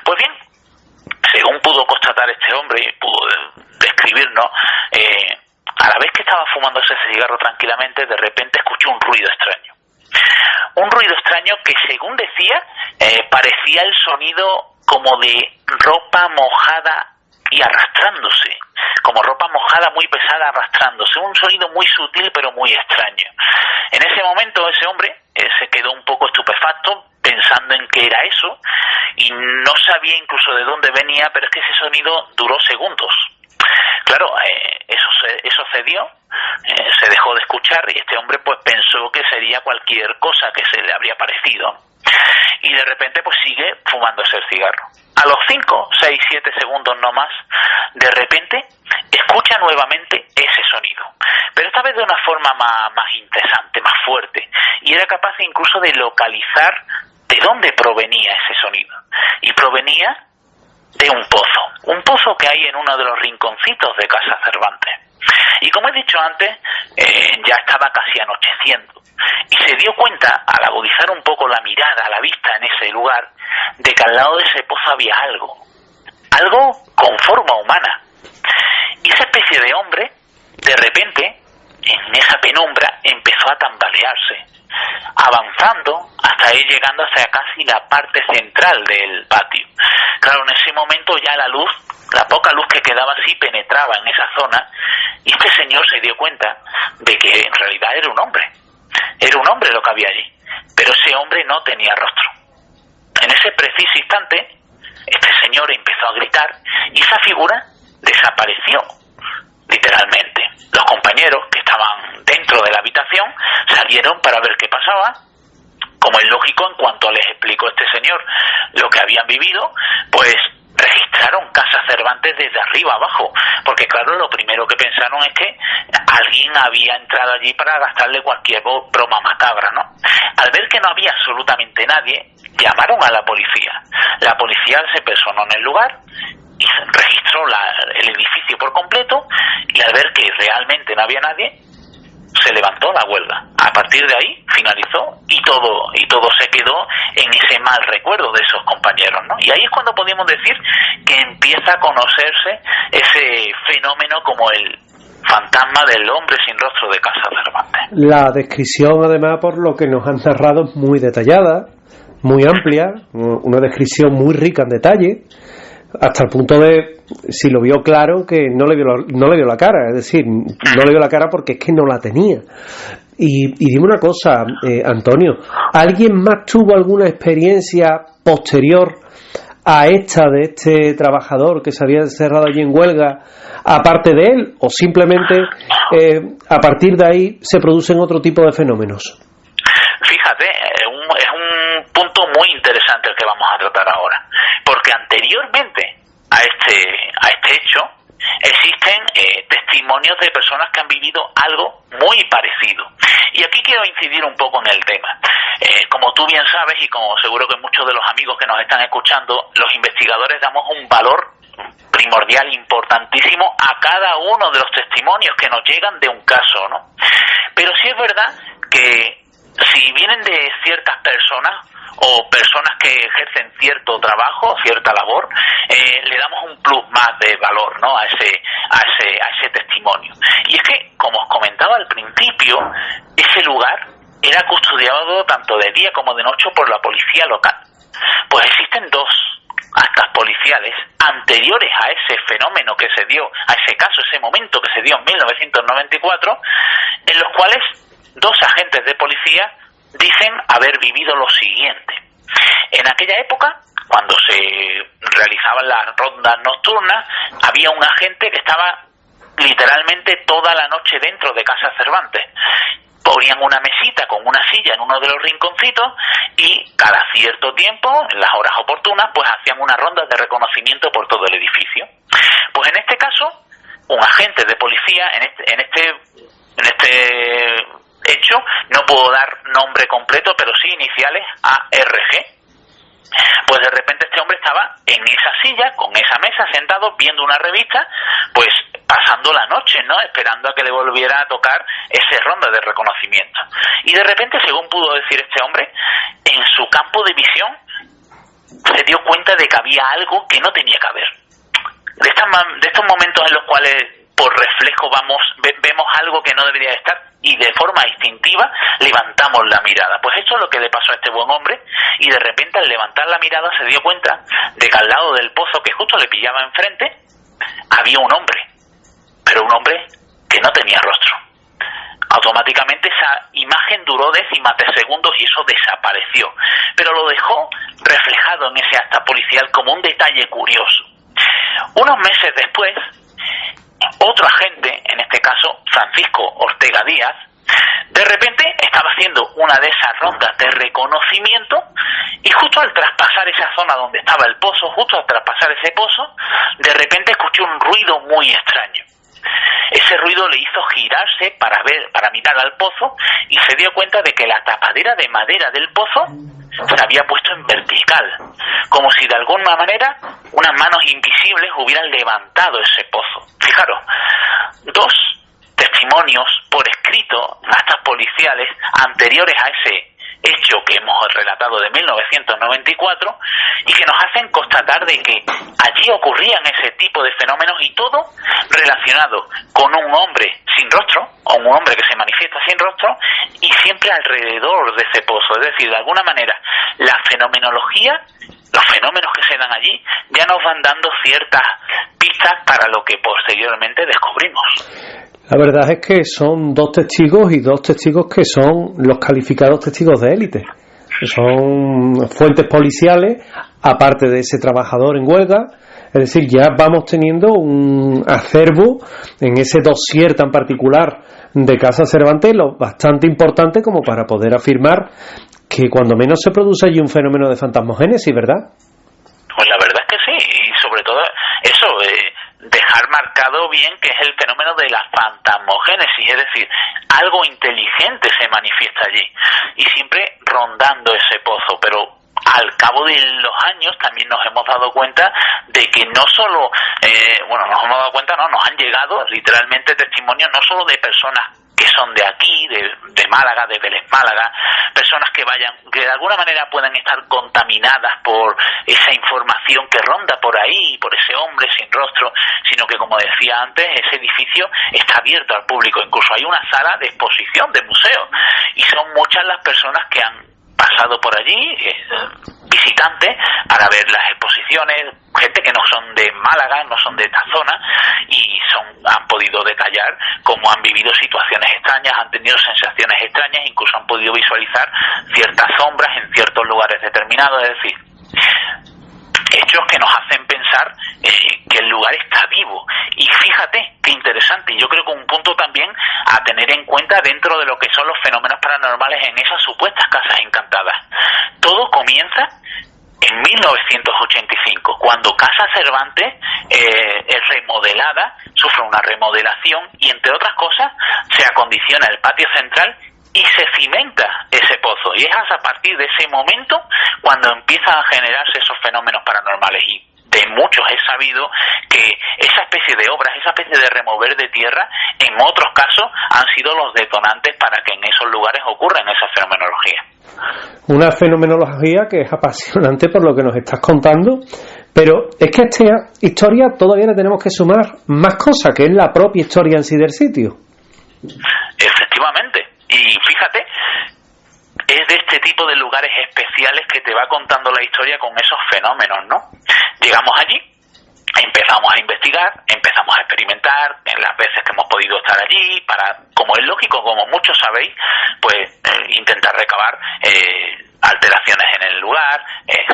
Pues bien, según pudo constatar este hombre y pudo describirnos, a la vez que estaba fumándose ese cigarro tranquilamente, de repente escuchó un ruido extraño. Un ruido extraño que, según decía, parecía el sonido como de ropa mojada y arrastrándose, como ropa mojada muy pesada arrastrándose, un sonido muy sutil pero muy extraño. En ese momento ese hombre se quedó un poco estupefacto pensando en qué era eso y no sabía incluso de dónde venía, pero es que ese sonido duró segundos. Claro, eso cedió, se dejó de escuchar y este hombre pues pensó que sería cualquier cosa que se le habría parecido. Y de repente pues sigue fumándose el cigarro. A los 5, 6, 7 segundos no más, de repente escucha nuevamente ese sonido. Pero esta vez de una forma más interesante, más fuerte. Y era capaz incluso de localizar de dónde provenía ese sonido. Y provenía de un pozo que hay en uno de los rinconcitos de Casa Cervantes. Y como he dicho antes, ya estaba casi anocheciendo. Y se dio cuenta, al agudizar un poco la mirada, la vista en ese lugar, de que al lado de ese pozo había algo con forma humana. Y esa especie de hombre, de repente, en esa penumbra, empezó a tambalearse, avanzando hasta ir llegando hacia casi la parte central del patio. Claro, en ese momento ya la poca luz que quedaba así penetraba en esa zona, y este señor se dio cuenta de que en realidad era un hombre lo que había allí, pero ese hombre no tenía rostro. En ese preciso instante, este señor empezó a gritar y esa figura desapareció, literalmente. Los compañeros que estaban dentro de la habitación salieron para ver qué pasaba. Como es lógico, en cuanto les explicó este señor lo que habían vivido, pues registraron Casa Cervantes desde arriba abajo, porque claro, lo primero que pensaron es que alguien había entrado allí para gastarle cualquier broma macabra, ¿no? Al ver que no había absolutamente nadie, llamaron a la policía. La policía se personó en el lugar y registró el edificio por completo, y al ver que realmente no había nadie, se levantó la huelga. A partir de ahí finalizó y todo se quedó en ese mal recuerdo de esos compañeros, ¿no? Y ahí es cuando podemos decir que empieza a conocerse ese fenómeno como el fantasma del hombre sin rostro de Casa Cervantes. La descripción, además, por lo que nos han narrado, es muy detallada, muy amplia, una descripción muy rica en detalle, hasta el punto de, si lo vio claro, que no le vio la cara, es decir, no le vio la cara porque es que no la tenía. Y dime una cosa, Antonio, ¿alguien más tuvo alguna experiencia posterior a esta de este trabajador que se había encerrado allí en huelga, aparte de él, o simplemente a partir de ahí se producen otro tipo de fenómenos? Fíjate, es un punto muy interesante el que vamos a tratar ahora, porque anteriormente a este hecho existen testimonios de personas que han vivido algo muy parecido. Y aquí quiero incidir un poco en el tema. Como tú bien sabes, y como seguro que muchos de los amigos que nos están escuchando, los investigadores damos un valor primordial, importantísimo, a cada uno de los testimonios que nos llegan de un caso, ¿no? Pero sí es verdad que si vienen de ciertas personas o personas que ejercen cierto trabajo, cierta labor, le damos un plus más de valor, ¿no?, a ese testimonio. Y es que, como os comentaba al principio, ese lugar era custodiado tanto de día como de noche por la policía local. Pues existen dos actas policiales anteriores a ese fenómeno que se dio, a ese caso, ese momento que se dio en 1994, en los cuales dos agentes de policía dicen haber vivido lo siguiente. En aquella época, cuando se realizaban las rondas nocturnas, había un agente que estaba literalmente toda la noche dentro de Casa Cervantes. Ponían una mesita con una silla en uno de los rinconcitos y cada cierto tiempo, en las horas oportunas, pues hacían unas rondas de reconocimiento por todo el edificio. Pues en este caso, un agente de policía, en este hecho, no puedo dar nombre completo, pero sí iniciales, ARG. Pues de repente este hombre estaba en esa silla, con esa mesa, sentado, viendo una revista, pues pasando la noche, ¿no?, esperando a que le volviera a tocar ese ronda de reconocimiento. Y de repente, según pudo decir este hombre, en su campo de visión se dio cuenta de que había algo que no tenía que haber. De estos momentos en los cuales por reflejo vemos algo que no debería estar y de forma instintiva levantamos la mirada. Pues eso es lo que le pasó a este buen hombre, y de repente al levantar la mirada se dio cuenta de que al lado del pozo que justo le pillaba enfrente había un hombre, pero un hombre que no tenía rostro. Automáticamente esa imagen duró décimas de segundos y eso desapareció, pero lo dejó reflejado en ese acta policial como un detalle curioso. Unos meses después, otro agente, en este caso Francisco Ortega Díaz, de repente estaba haciendo una de esas rondas de reconocimiento y justo al traspasar esa zona donde estaba el pozo, justo al traspasar ese pozo, de repente escuchó un ruido muy extraño. Ese ruido le hizo girarse acercarse para mirar al pozo, y se dio cuenta de que la tapadera de madera del pozo se había puesto en vertical, como si de alguna manera unas manos invisibles hubieran levantado ese pozo. Fijaros, 2 testimonios por escrito, actas policiales anteriores a ese hecho que hemos relatado de 1994, y que nos hacen constatar de que allí ocurrían ese tipo de fenómenos, y todo relacionado con un hombre sin rostro, o un hombre que se manifiesta sin rostro, y siempre alrededor de ese pozo. Es decir, de alguna manera, la fenomenología, los fenómenos que se dan allí, ya nos van dando ciertas pistas para lo que posteriormente descubrimos. La verdad es que son 2 testigos, y 2 testigos que son los calificados testigos de élite. Son fuentes policiales, aparte de ese trabajador en huelga. Es decir, ya vamos teniendo un acervo en ese dossier tan particular de Casa Cervantes, lo bastante importante como para poder afirmar que cuando menos se produce allí un fenómeno de fantasmogénesis, ¿verdad? Pues la verdad es que sí, y sobre todo eso, dejar marcado bien que es el fenómeno de la fantasmogénesis, es decir, algo inteligente se manifiesta allí, y siempre rondando ese pozo. Pero al cabo de los años también nos hemos dado cuenta de que no solo, nos han llegado literalmente testimonios no solo de personas que son de aquí, de Málaga, de Vélez Málaga, personas que de alguna manera puedan estar contaminadas por esa información que ronda por ahí, por ese hombre sin rostro, sino que, como decía antes, ese edificio está abierto al público, incluso hay una sala de exposición, de museo, y son muchas las personas que han pasado por allí, visitantes, para ver las exposiciones, gente que no son de Málaga, no son de esta zona, y han podido detallar cómo han vivido situaciones extrañas, han tenido sensaciones extrañas, incluso han podido visualizar ciertas sombras en ciertos lugares determinados. Es decir, hechos que nos hacen pensar que el lugar está vivo. Y fíjate qué interesante, yo creo que un punto también a tener en cuenta dentro de lo que son los fenómenos paranormales en esas supuestas casas encantadas. Todo comienza en 1985, cuando Casa Cervantes es remodelada, sufre una remodelación, y entre otras cosas se acondiciona el patio central y se cimenta ese pozo, y es a partir de ese momento cuando empiezan a generarse esos fenómenos paranormales. Y de muchos he sabido que esa especie de obras, esa especie de remover de tierra, en otros casos han sido los detonantes para que en esos lugares ocurran esa fenomenología. Una fenomenología que es apasionante por lo que nos estás contando, pero es que a esta historia todavía le tenemos que sumar más cosas, que es la propia historia en sí del sitio. Efectivamente, y fíjate, es de este tipo de lugares especiales que te va contando la historia con esos fenómenos, ¿no? Llegamos allí, empezamos a investigar, empezamos a experimentar en las veces que hemos podido estar allí, para, como es lógico, como muchos sabéis, pues intentar recabar alteraciones en el lugar,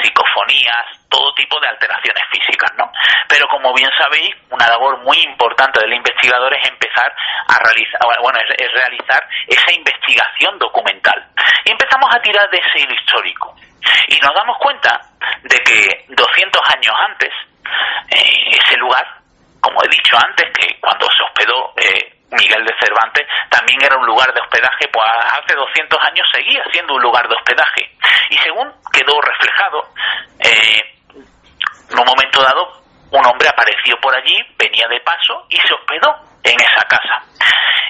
psicofonías, todo tipo de alteraciones físicas, ¿no? Pero como bien sabéis, una labor muy importante del investigador es empezar a realizar esa investigación documental. Y empezamos a tirar de ese hilo histórico. Y nos damos cuenta de que 200 años antes, ese lugar, como he dicho antes, que cuando se hospedó Miguel de Cervantes, también era un lugar de hospedaje, pues hace 200 años seguía siendo un lugar de hospedaje. Y según quedó reflejado, en un momento dado, un hombre apareció por allí, venía de paso y se hospedó en esa casa.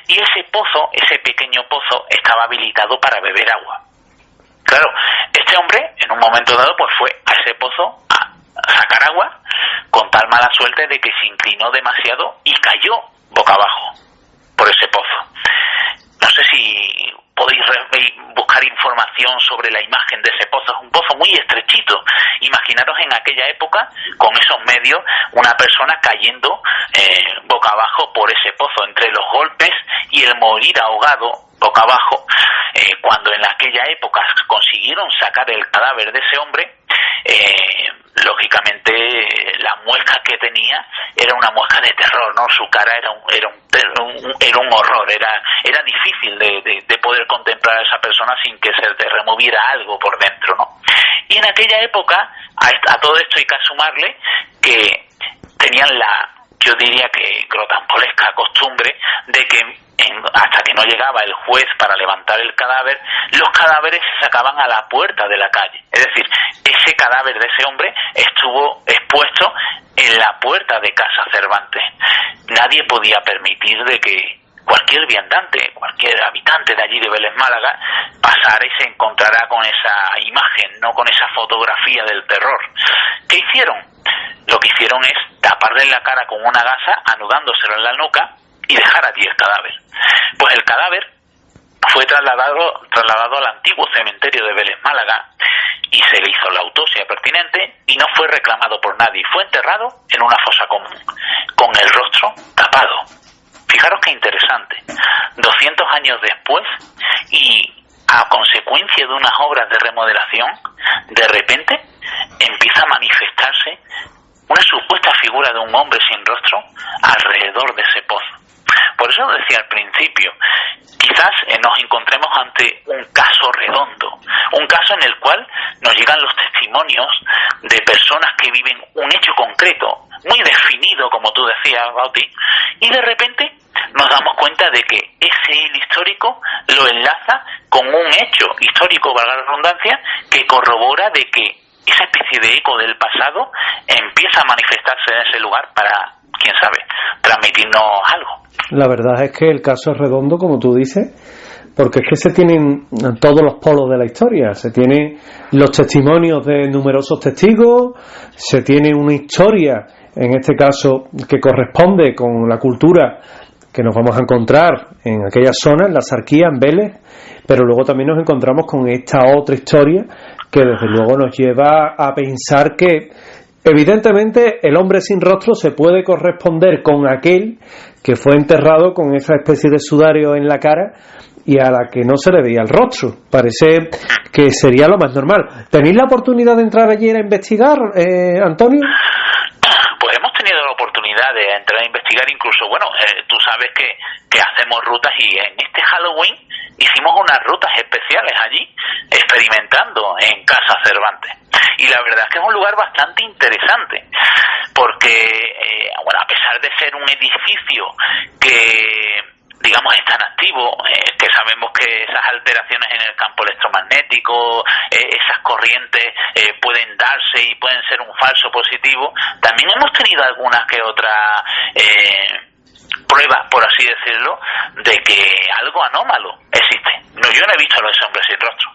Y ese pozo, ese pequeño pozo, estaba habilitado para beber agua. Claro, este hombre, en un momento dado, pues fue a ese pozo a sacar agua, con tal mala suerte de que se inclinó demasiado y cayó boca abajo por ese pozo. No sé si podéis buscar información sobre la imagen de ese pozo. Es un pozo muy estrechito. Imaginaros en aquella época, con esos medios, una persona cayendo boca abajo por ese pozo, entre los golpes y el morir ahogado boca abajo. Cuando en aquella época consiguieron sacar el cadáver de ese hombre, lógicamente la muesca que tenía era una muesca de terror, ¿no? Su cara era un horror, era difícil de poder contemplar a esa persona sin que se te removiera algo por dentro, ¿no? Y en aquella época, a todo esto hay que sumarle que tenían yo yo diría que grotambolesca costumbre de que hasta que no llegaba el juez para levantar el cadáver, los cadáveres se sacaban a la puerta de la calle. Es decir, ese cadáver de ese hombre estuvo expuesto en la puerta de Casa Cervantes. Nadie podía permitir de que cualquier viandante, cualquier habitante de allí de Vélez Málaga pasara y se encontrara con esa imagen, no con esa fotografía del terror. ¿Qué hicieron? Lo que hicieron es taparle la cara con una gasa, anudándosela en la nuca y dejar allí el cadáver. Pues el cadáver fue trasladado al antiguo cementerio de Vélez Málaga y se le hizo la autopsia pertinente y no fue reclamado por nadie. Fue enterrado en una fosa común, con el rostro tapado. Fijaros qué interesante. 200 años después y a consecuencia de unas obras de remodelación, de repente empieza a manifestarse una supuesta figura de un hombre sin rostro alrededor de ese pozo. Por eso decía al principio, quizás nos encontremos ante un caso redondo, un caso en el cual nos llegan los testimonios de personas que viven un hecho concreto, muy definido, como tú decías, Bauti, y de repente nos damos cuenta de que ese hilo histórico lo enlaza con un hecho histórico, valga la redundancia, que corrobora de que esa especie de eco del pasado empieza a manifestarse en ese lugar para, quién sabe, transmitirnos algo. La verdad es que el caso es redondo, como tú dices, porque es que se tienen todos los polos de la historia. Se tienen los testimonios de numerosos testigos, se tiene una historia, en este caso, que corresponde con la cultura que nos vamos a encontrar en aquella zona, en la Sarquía, en Vélez, pero luego también nos encontramos con esta otra historia que desde luego nos lleva a pensar que evidentemente el hombre sin rostro se puede corresponder con aquel que fue enterrado con esa especie de sudario en la cara y a la que no se le veía el rostro. Parece que sería lo más normal. ¿Tenéis la oportunidad de entrar allí a investigar, Antonio? Pues hemos tenido la oportunidad de entrar a investigar, incluso, bueno, tú sabes que hacemos rutas y en este Halloween hicimos unas rutas especiales allí, experimentando en Casa Cervantes. Y la verdad es que es un lugar bastante interesante, porque, bueno, a pesar de ser un edificio que, digamos, es tan activo, que sabemos que esas alteraciones en el campo electromagnético, esas corrientes pueden darse y pueden ser un falso positivo, también hemos tenido alguna que otra prueba, por así decirlo, de que algo anómalo existe. No, yo no he visto a los hombres sin rostro.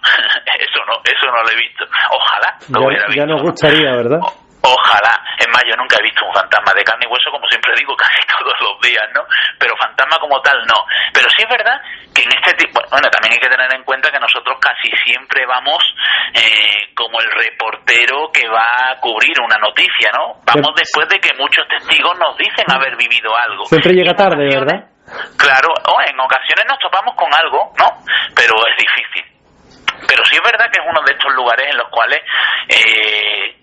eso no lo he visto. Ojalá lo hubiera visto. Ya nos gustaría, ¿verdad? Ojalá. Es más, yo nunca he visto un fantasma de carne y hueso, como siempre digo, casi todos los días, ¿no? Pero fantasma como tal, no. Pero sí es verdad que en este tipo... Bueno, también hay que tener en cuenta que nosotros casi siempre vamos como el reportero que va a cubrir una noticia, ¿no? Vamos después de que muchos testigos nos dicen haber vivido algo. Siempre llega tarde, ¿verdad? Claro, en ocasiones nos topamos con algo, ¿no? Pero es difícil. Pero sí es verdad que es uno de estos lugares en los cuales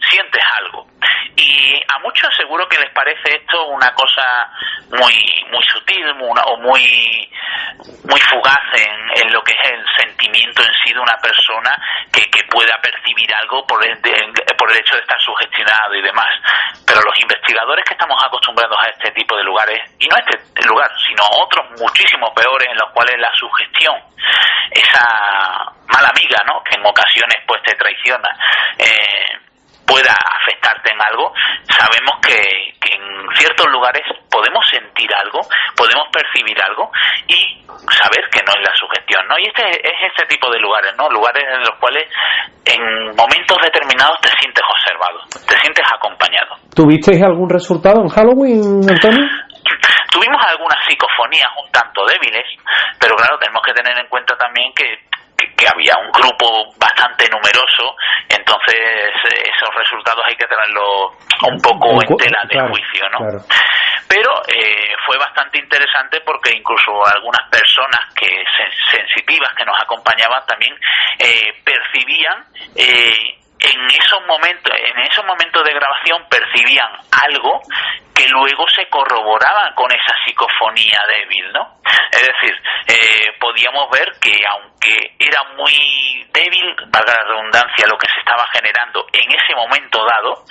sientes algo. Y a muchos seguro que les parece esto una cosa muy sutil o muy fugaz en lo que es el sentimiento en sí de una persona que pueda percibir algo por el hecho de estar sugestionado y demás. Pero los investigadores que estamos acostumbrados a este tipo de lugares, y no este lugar, sino otros muchísimo peores en los cuales la sugestión, esa mala amiga, ¿no?, que en ocasiones pues te traiciona, pueda afectarte en algo, sabemos que en ciertos lugares podemos sentir algo, podemos percibir algo y saber que no es la sugestión, ¿no? Y este tipo de lugares, ¿no? Lugares en los cuales en momentos determinados te sientes observado, te sientes acompañado. ¿Tuvisteis algún resultado en Halloween, Antonio? Tuvimos algunas psicofonías un tanto débiles, pero claro, tenemos que tener en cuenta también que había un grupo bastante numeroso, entonces esos resultados hay que tenerlos un poco en tela de juicio, ¿no? Claro. Pero fue bastante interesante porque incluso algunas personas sensitivas que nos acompañaban también percibían en esos momentos de grabación percibían algo que luego se corroboraba con esa psicofonía débil, ¿no? Es decir, podíamos ver que aunque era muy débil, valga la redundancia, lo que se estaba generando en ese momento dado,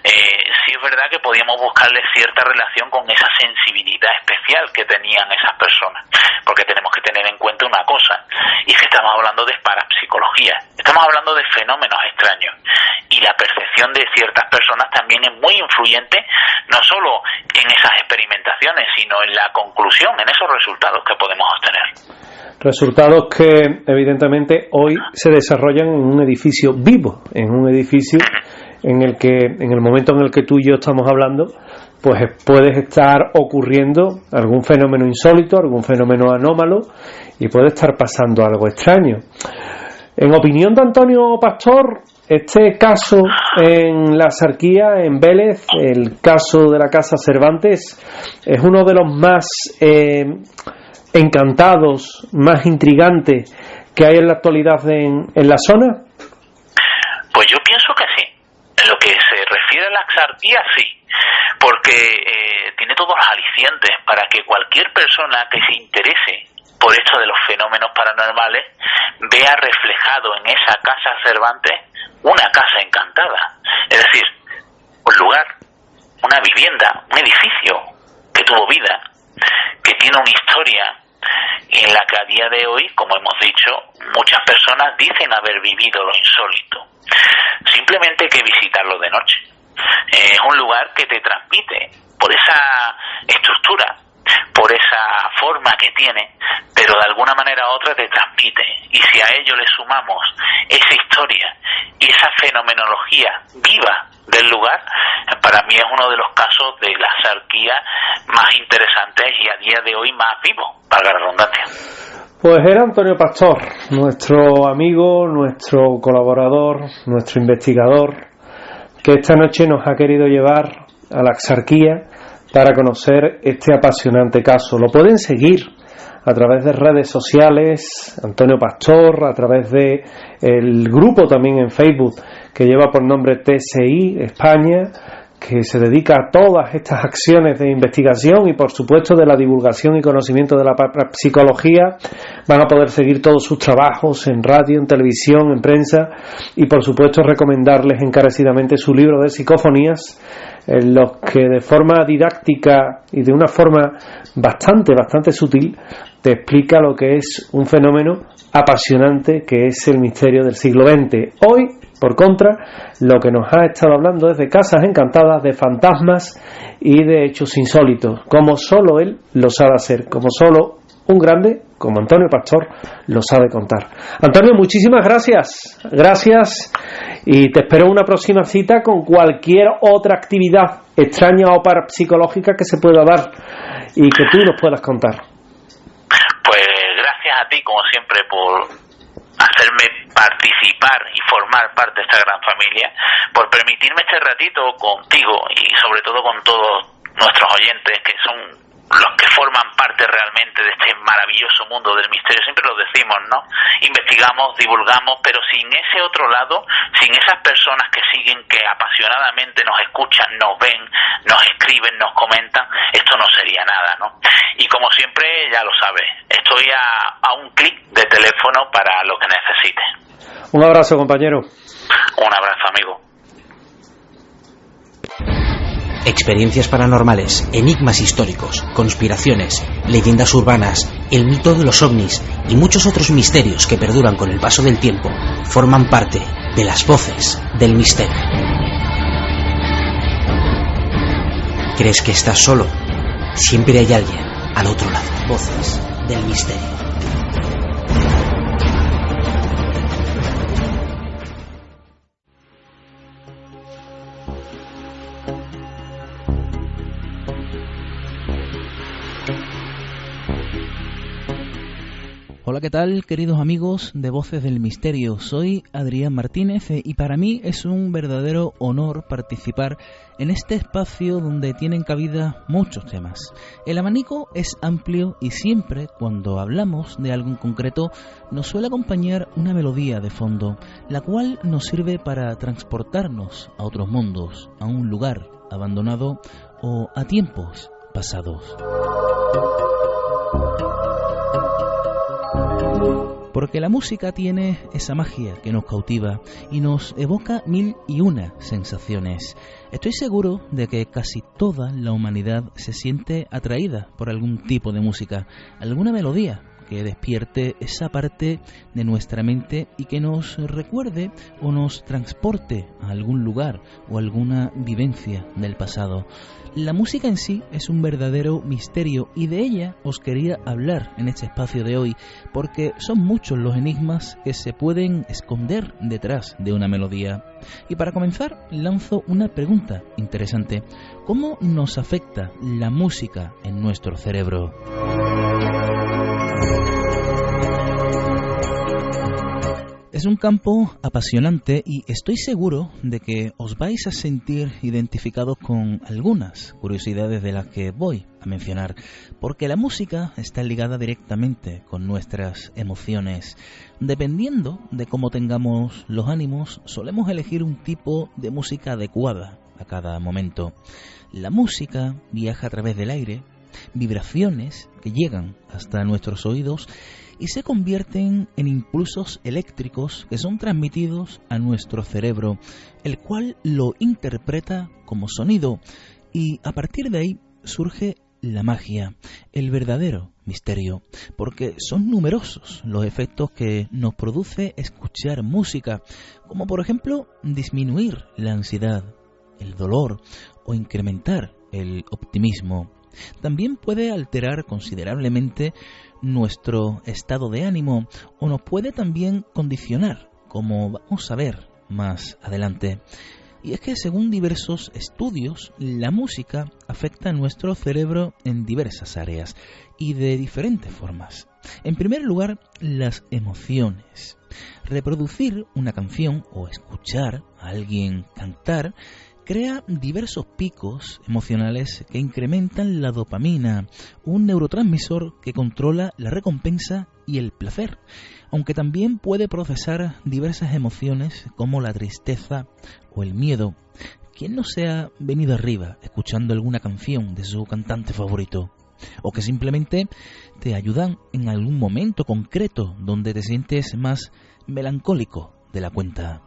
sí es verdad que podíamos buscarle cierta relación con esa sensibilidad especial que tenían esas personas, porque tenemos que tener en cuenta una cosa, y es que estamos hablando de parapsicología, estamos hablando de fenómenos extraños, y la percepción de ciertas personas también es muy influyente, no solo en esas experimentaciones, sino en la conclusión, en esos resultados que podemos obtener. Resultados que evidentemente hoy se desarrollan en un edificio vivo, en un edificio en el que, en el momento en el que tú y yo estamos hablando, pues puede estar ocurriendo algún fenómeno insólito, algún fenómeno anómalo, y puede estar pasando algo extraño. En opinión de Antonio Pastor, este caso en la Axarquía, en Vélez, el caso de la Casa Cervantes, es uno de los más encantados, más intrigantes que hay en la actualidad en la zona. Pues yo pienso que sí. En lo que se refiere a la Axarquía, sí, porque tiene todos los alicientes para que cualquier persona que se interese por esto de los fenómenos paranormales vea reflejado en esa Casa Cervantes una casa encantada, es decir, un lugar, una vivienda, un edificio que tuvo vida, que tiene una historia en la que a día de hoy, como hemos dicho, muchas personas dicen haber vivido lo insólito. Simplemente hay que visitarlo de noche. Es un lugar que te transmite por esa estructura, por esa forma que tiene, pero de alguna manera u otra te transmite, y si a ello le sumamos esa historia y esa fenomenología viva del lugar, para mí es uno de los casos de la Axarquía más interesantes y a día de hoy más vivo, valga la redundancia. Pues era Antonio Pastor, nuestro amigo, nuestro colaborador, nuestro investigador, que esta noche nos ha querido llevar a la Axarquía para conocer este apasionante caso. Lo pueden seguir a través de redes sociales, Antonio Pastor, a través de el grupo también en Facebook que lleva por nombre TSI España, que se dedica a todas estas acciones de investigación y por supuesto de la divulgación y conocimiento de la psicología. Van a poder seguir todos sus trabajos en radio, en televisión, en prensa, y por supuesto recomendarles encarecidamente su libro de psicofonías, en los que de forma didáctica y de una forma bastante sutil te explica lo que es un fenómeno apasionante que es el misterio del siglo XX. Hoy, por contra, lo que nos ha estado hablando es de casas encantadas, de fantasmas y de hechos insólitos, como solo él lo sabe hacer, como solo un grande como Antonio Pastor lo sabe contar. Antonio, muchísimas gracias y te espero en una próxima cita con cualquier otra actividad extraña o parapsicológica que se pueda dar y que tú nos puedas contar. Pues gracias a ti, como siempre, por hacerme participar y formar parte de esta gran familia, por permitirme este ratito contigo y sobre todo con todos nuestros oyentes, que son los que forman parte realmente de este maravilloso mundo del misterio. Siempre lo decimos, ¿no? Investigamos, divulgamos, pero sin ese otro lado, sin esas personas que siguen, que apasionadamente nos escuchan, nos ven, nos escriben, nos comentan, esto no sería nada, ¿no? Y como siempre, ya lo sabes, estoy a un clic de teléfono para lo que necesites. Un abrazo, compañero. Un abrazo, amigo. Experiencias paranormales, enigmas históricos, conspiraciones, leyendas urbanas, el mito de los ovnis y muchos otros misterios que perduran con el paso del tiempo forman parte de las voces del misterio. ¿Crees que estás solo? Siempre hay alguien al otro lado. Voces del misterio. Hola, ¿qué tal, queridos amigos de Voces del Misterio? Soy Adrián Martínez y para mí es un verdadero honor participar en este espacio donde tienen cabida muchos temas. El abanico es amplio y siempre, cuando hablamos de algo en concreto, nos suele acompañar una melodía de fondo, la cual nos sirve para transportarnos a otros mundos, a un lugar abandonado o a tiempos pasados. Porque la música tiene esa magia que nos cautiva y nos evoca mil y una sensaciones. Estoy seguro de que casi toda la humanidad se siente atraída por algún tipo de música, alguna melodía que despierte esa parte de nuestra mente y que nos recuerde o nos transporte a algún lugar o alguna vivencia del pasado. La música en sí es un verdadero misterio y de ella os quería hablar en este espacio de hoy, porque son muchos los enigmas que se pueden esconder detrás de una melodía. Y para comenzar, lanzo una pregunta interesante: ¿cómo nos afecta la música en nuestro cerebro? Es un campo apasionante y estoy seguro de que os vais a sentir identificados con algunas curiosidades de las que voy a mencionar, porque la música está ligada directamente con nuestras emociones. Dependiendo de cómo tengamos los ánimos, solemos elegir un tipo de música adecuada a cada momento. La música viaja a través del aire, vibraciones que llegan hasta nuestros oídos y se convierten en impulsos eléctricos que son transmitidos a nuestro cerebro, el cual lo interpreta como sonido, y a partir de ahí surge la magia, el verdadero misterio, porque son numerosos los efectos que nos produce escuchar música, como por ejemplo disminuir la ansiedad, el dolor o incrementar el optimismo. También puede alterar considerablemente nuestro estado de ánimo o nos puede también condicionar, como vamos a ver más adelante. Y es que según diversos estudios, la música afecta a nuestro cerebro en diversas áreas y de diferentes formas. En primer lugar, las emociones. Reproducir una canción o escuchar a alguien cantar crea diversos picos emocionales que incrementan la dopamina, un neurotransmisor que controla la recompensa y el placer, aunque también puede procesar diversas emociones como la tristeza o el miedo. ¿Quién no se ha venido arriba escuchando alguna canción de su cantante favorito? O que simplemente te ayudan en algún momento concreto donde te sientes más melancólico de la cuenta.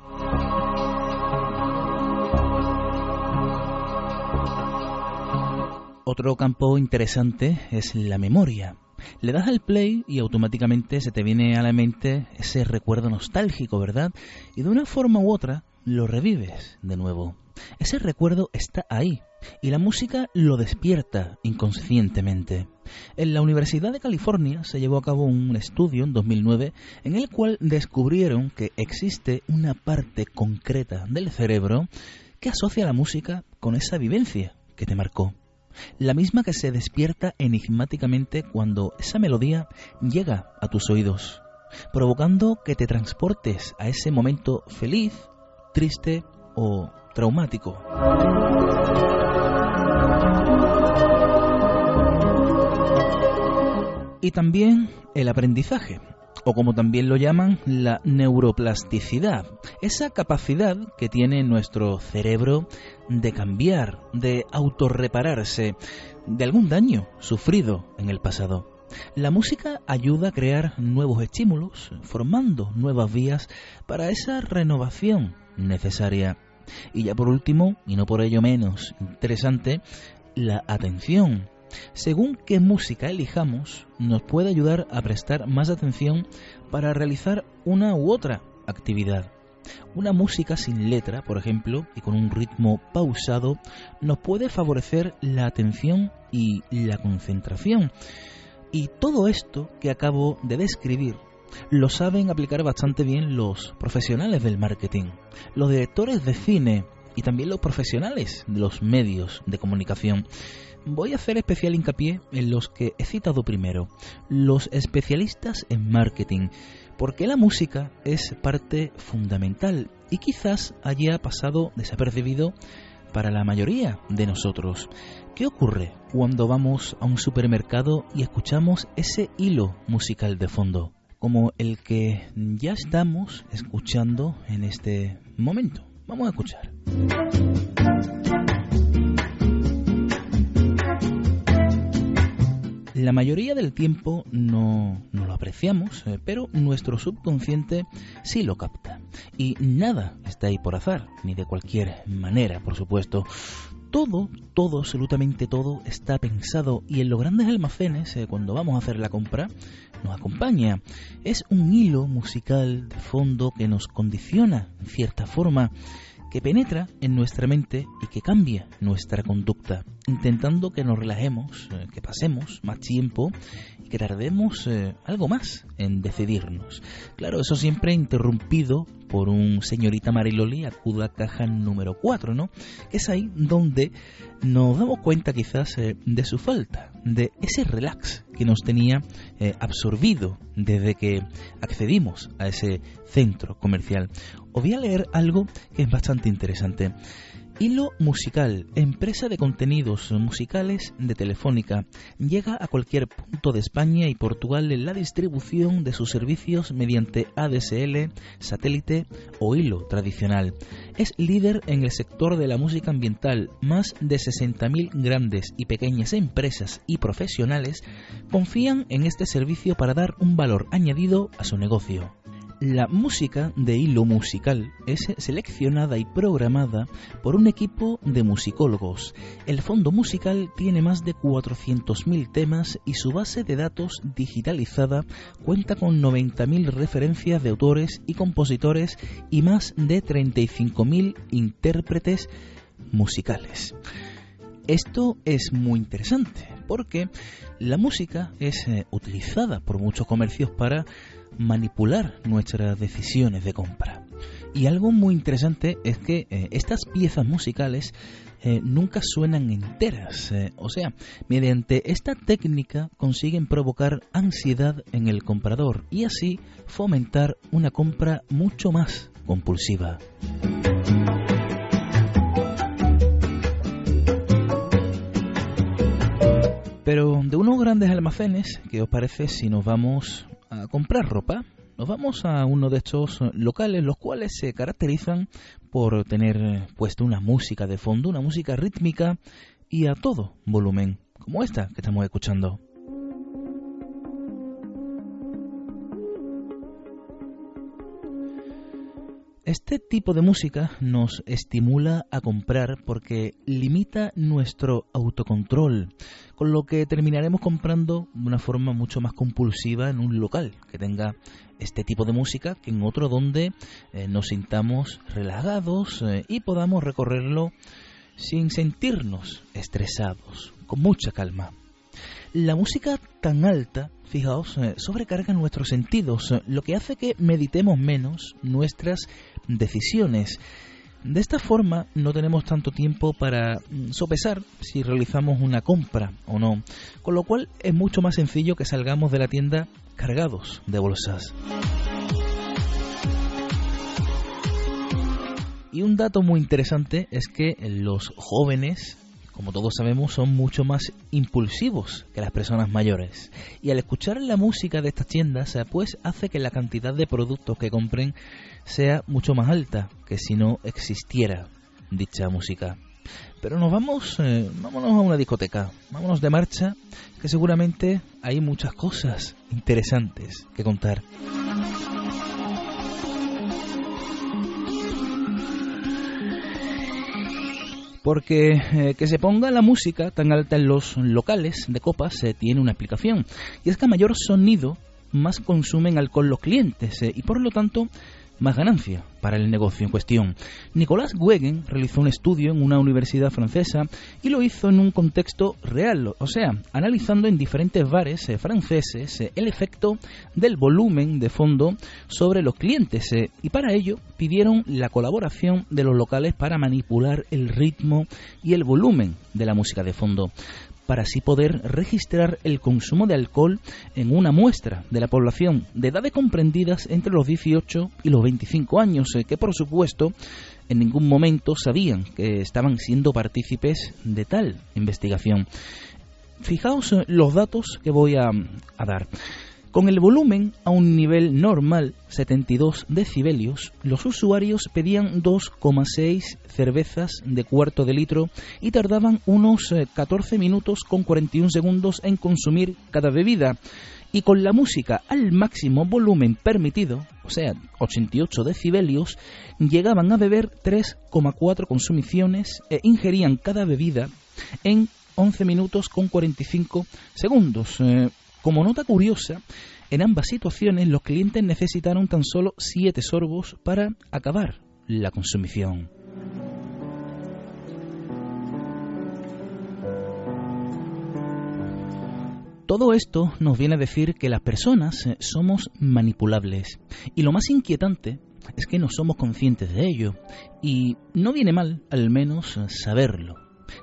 Otro campo interesante es la memoria. Le das al play y automáticamente se te viene a la mente ese recuerdo nostálgico, ¿verdad? Y de una forma u otra lo revives de nuevo. Ese recuerdo está ahí y la música lo despierta inconscientemente. En la Universidad de California se llevó a cabo un estudio en 2009 en el cual descubrieron que existe una parte concreta del cerebro que asocia la música con esa vivencia que te marcó. La misma que se despierta enigmáticamente cuando esa melodía llega a tus oídos, provocando que te transportes a ese momento feliz, triste o traumático. Y también el aprendizaje, o como también lo llaman, la neuroplasticidad, esa capacidad que tiene nuestro cerebro de cambiar, de autorrepararse de algún daño sufrido en el pasado. La música ayuda a crear nuevos estímulos, formando nuevas vías para esa renovación necesaria. Y ya por último, y no por ello menos interesante, la atención. Según qué música elijamos, nos puede ayudar a prestar más atención para realizar una u otra actividad. Una música sin letra, por ejemplo, y con un ritmo pausado, nos puede favorecer la atención y la concentración. Y todo esto que acabo de describir lo saben aplicar bastante bien los profesionales del marketing, los directores de cine y también los profesionales de los medios de comunicación. Voy a hacer especial hincapié en los que he citado primero, los especialistas en marketing, porque la música es parte fundamental y quizás haya pasado desapercibido para la mayoría de nosotros. ¿Qué ocurre cuando vamos a un supermercado y escuchamos ese hilo musical de fondo, como el que ya estamos escuchando en este momento? Vamos a escuchar. La mayoría del tiempo no lo apreciamos, pero nuestro subconsciente sí lo capta. Y nada está ahí por azar, ni de cualquier manera, por supuesto. Todo, absolutamente todo está pensado, y en los grandes almacenes, cuando vamos a hacer la compra, nos acompaña. Es un hilo musical de fondo que nos condiciona en cierta forma, que penetra en nuestra mente y que cambia nuestra conducta, intentando que nos relajemos, que pasemos más tiempo y que tardemos algo más en decidirnos. Claro, eso siempre interrumpido por un señorita Mariloli, acuda a caja número 4, ¿no? Es ahí donde nos damos cuenta quizás de su falta, de ese relax que nos tenía absorbido desde que accedimos a ese centro comercial. Os voy a leer algo que es bastante interesante. Hilo Musical, empresa de contenidos musicales de Telefónica, llega a cualquier punto de España y Portugal en la distribución de sus servicios mediante ADSL, satélite o hilo tradicional. Es líder en el sector de la música ambiental. Más de 60.000 grandes y pequeñas empresas y profesionales confían en este servicio para dar un valor añadido a su negocio. La música de Hilo Musical es seleccionada y programada por un equipo de musicólogos. El fondo musical tiene más de 400.000 temas y su base de datos digitalizada cuenta con 90.000 referencias de autores y compositores y más de 35.000 intérpretes musicales. Esto es muy interesante porque la música es utilizada por muchos comercios para manipular nuestras decisiones de compra. Y algo muy interesante es que estas piezas musicales nunca suenan enteras. O sea, mediante esta técnica consiguen provocar ansiedad en el comprador y así fomentar una compra mucho más compulsiva. Pero de unos grandes almacenes, ¿qué os parece si nos vamos a comprar ropa? Nos vamos a uno de estos locales, los cuales se caracterizan por tener puesto una música de fondo, una música rítmica y a todo volumen, como esta que estamos escuchando. Este tipo de música nos estimula a comprar porque limita nuestro autocontrol, con lo que terminaremos comprando de una forma mucho más compulsiva en un local que tenga este tipo de música que en otro donde nos sintamos relajados y podamos recorrerlo sin sentirnos estresados, con mucha calma. La música tan alta, fijaos, sobrecarga nuestros sentidos, lo que hace que meditemos menos nuestras decisiones. De esta forma no tenemos tanto tiempo para sopesar si realizamos una compra o no, con lo cual es mucho más sencillo que salgamos de la tienda cargados de bolsas. Y un dato muy interesante es que los jóvenes, como todos sabemos, son mucho más impulsivos que las personas mayores. Y al escuchar la música de estas tiendas, pues hace que la cantidad de productos que compren sea mucho más alta que si no existiera dicha música. Pero vámonos a una discoteca, vámonos de marcha, que seguramente hay muchas cosas interesantes que contar. Porque que se ponga la música tan alta en los locales de copas tiene una explicación. Y es que a mayor sonido, más consumen alcohol los clientes. Y por lo tanto, más ganancia para el negocio en cuestión. Nicolas Wegen realizó un estudio en una universidad francesa y lo hizo en un contexto real, o sea, analizando en diferentes bares franceses el efecto del volumen de fondo sobre los clientes, y para ello pidieron la colaboración de los locales para manipular el ritmo y el volumen de la música de fondo, para así poder registrar el consumo de alcohol en una muestra de la población de edades comprendidas entre los 18 y los 25 años, que por supuesto en ningún momento sabían que estaban siendo partícipes de tal investigación. Fijaos los datos que voy a dar. Con el volumen a un nivel normal, 72 decibelios, los usuarios pedían 2,6 cervezas de cuarto de litro y tardaban unos 14 minutos con 41 segundos en consumir cada bebida. Y con la música al máximo volumen permitido, o sea, 88 decibelios, llegaban a beber 3,4 consumiciones e ingerían cada bebida en 11 minutos con 45 segundos. Como nota curiosa, en ambas situaciones los clientes necesitaron tan solo 7 sorbos para acabar la consumición. Todo esto nos viene a decir que las personas somos manipulables, y lo más inquietante es que no somos conscientes de ello, y no viene mal al menos saberlo.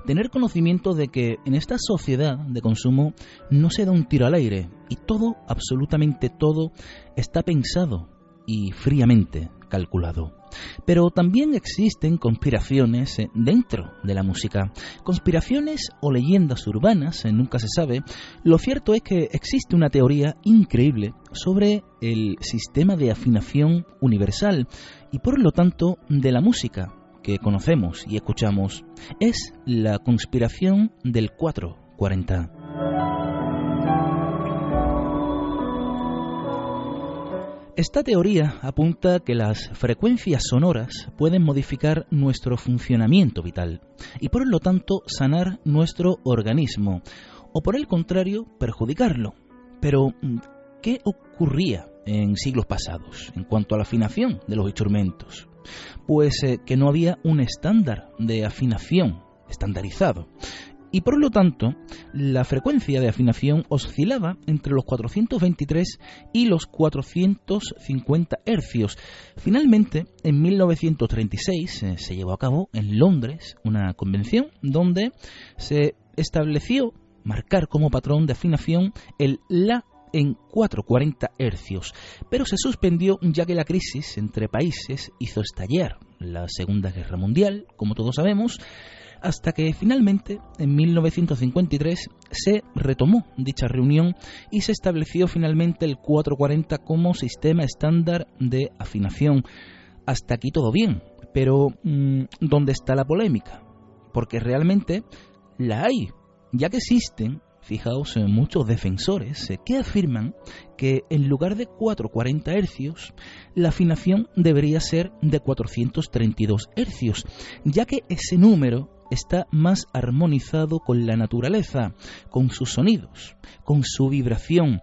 Tener conocimiento de que en esta sociedad de consumo no se da un tiro al aire y todo, absolutamente todo, está pensado y fríamente calculado. Pero también existen conspiraciones dentro de la música. Conspiraciones o leyendas urbanas, nunca se sabe. Lo cierto es que existe una teoría increíble sobre el sistema de afinación universal y por lo tanto de la música que conocemos y escuchamos. Es la conspiración del 440. Esta teoría apunta que las frecuencias sonoras pueden modificar nuestro funcionamiento vital y por lo tanto sanar nuestro organismo o por el contrario perjudicarlo. Pero ¿qué ocurría en siglos pasados en cuanto a la afinación de los instrumentos? Pues que no había un estándar de afinación estandarizado y por lo tanto la frecuencia de afinación oscilaba entre los 423 y los 450 hercios. Finalmente, en 1936 se llevó a cabo en Londres una convención donde se estableció marcar como patrón de afinación el La en 440 hercios, pero se suspendió ya que la crisis entre países hizo estallar la Segunda Guerra Mundial, como todos sabemos, hasta que finalmente en 1953 se retomó dicha reunión y se estableció finalmente el 440 como sistema estándar de afinación. Hasta aquí todo bien, pero ¿dónde está la polémica? Porque realmente la hay, ya que existen, fijaos, muchos defensores que afirman que en lugar de 440 hercios, la afinación debería ser de 432 hercios, ya que ese número está más armonizado con la naturaleza, con sus sonidos, con su vibración,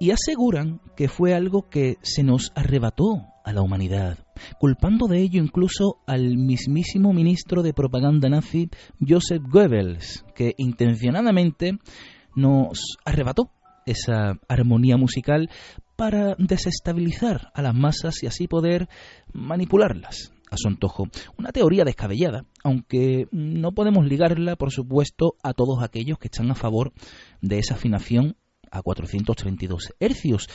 y aseguran que fue algo que se nos arrebató a la humanidad, culpando de ello incluso al mismísimo ministro de propaganda nazi Joseph Goebbels, que intencionadamente nos arrebató esa armonía musical para desestabilizar a las masas y así poder manipularlas a su antojo. Una teoría descabellada, aunque no podemos ligarla, por supuesto, a todos aquellos que están a favor de esa afinación a 432 hercios,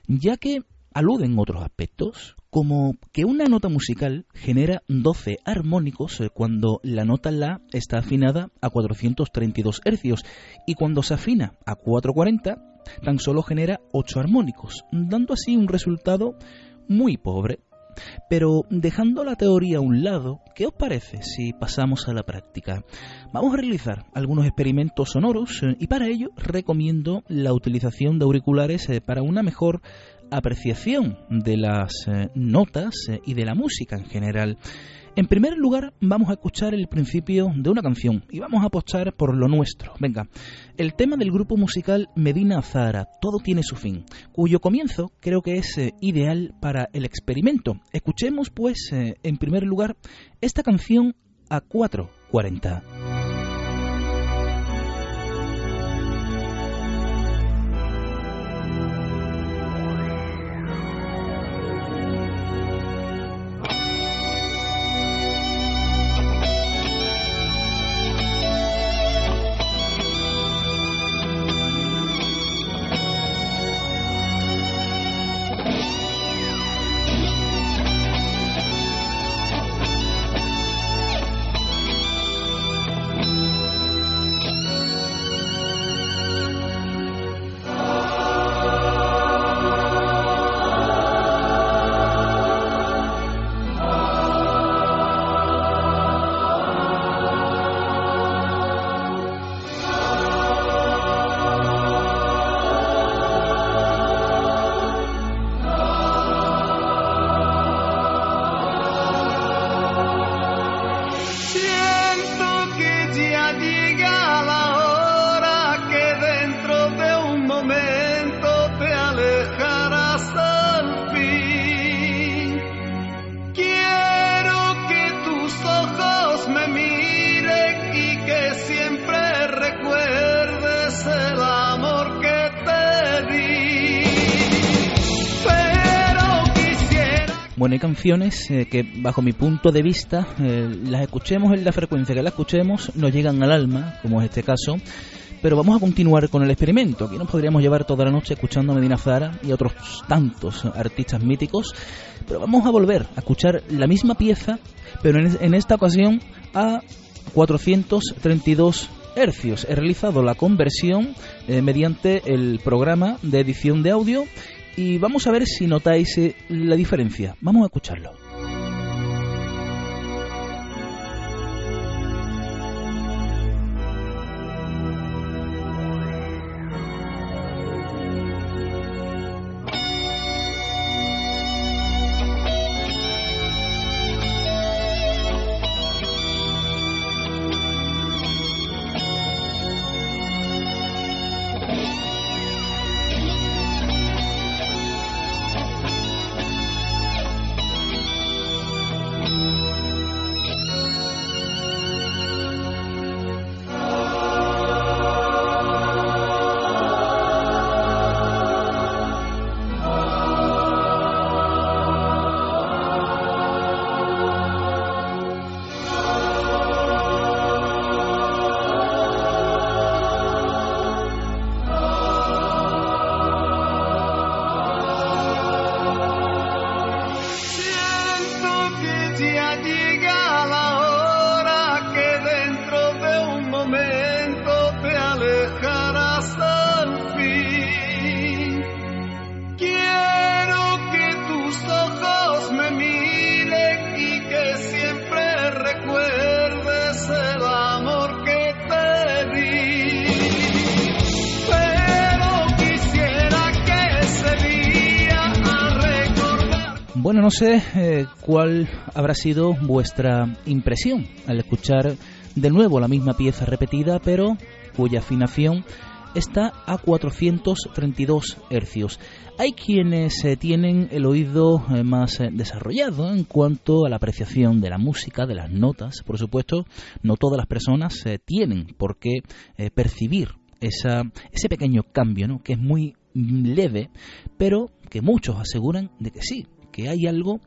ya que aluden otros aspectos, como que una nota musical genera 12 armónicos cuando la nota La está afinada a 432 hercios y cuando se afina a 440 tan solo genera 8 armónicos, dando así un resultado muy pobre. Pero dejando la teoría a un lado, ¿qué os parece si pasamos a la práctica? Vamos a realizar algunos experimentos sonoros y para ello recomiendo la utilización de auriculares para una mejor apreciación de las notas y de la música en general. En primer lugar, vamos a escuchar el principio de una canción y vamos a apostar por lo nuestro. Venga, el tema del grupo musical Medina Azahara, Todo tiene su fin, cuyo comienzo creo que es ideal para el experimento. Escuchemos, pues, en primer lugar, esta canción a 4:40. Bueno, hay canciones que bajo mi punto de vista, las escuchemos en la frecuencia que las escuchemos, nos llegan al alma, como es este caso, pero vamos a continuar con el experimento. Aquí nos podríamos llevar toda la noche escuchando a Medina Azahara y otros tantos artistas míticos, pero vamos a volver a escuchar la misma pieza, pero en esta ocasión a 432 hercios. He realizado la conversión mediante el programa de edición de audio y vamos a ver si notáis la diferencia. Vamos a escucharlo. Bueno, no sé cuál habrá sido vuestra impresión al escuchar de nuevo la misma pieza repetida, pero cuya afinación está a 432 hercios. Hay quienes tienen el oído más desarrollado en cuanto a la apreciación de la música, de las notas. Por supuesto, no todas las personas tienen por qué percibir ese pequeño cambio, ¿no?, que es muy leve, pero que muchos aseguran de que sí, que hay algo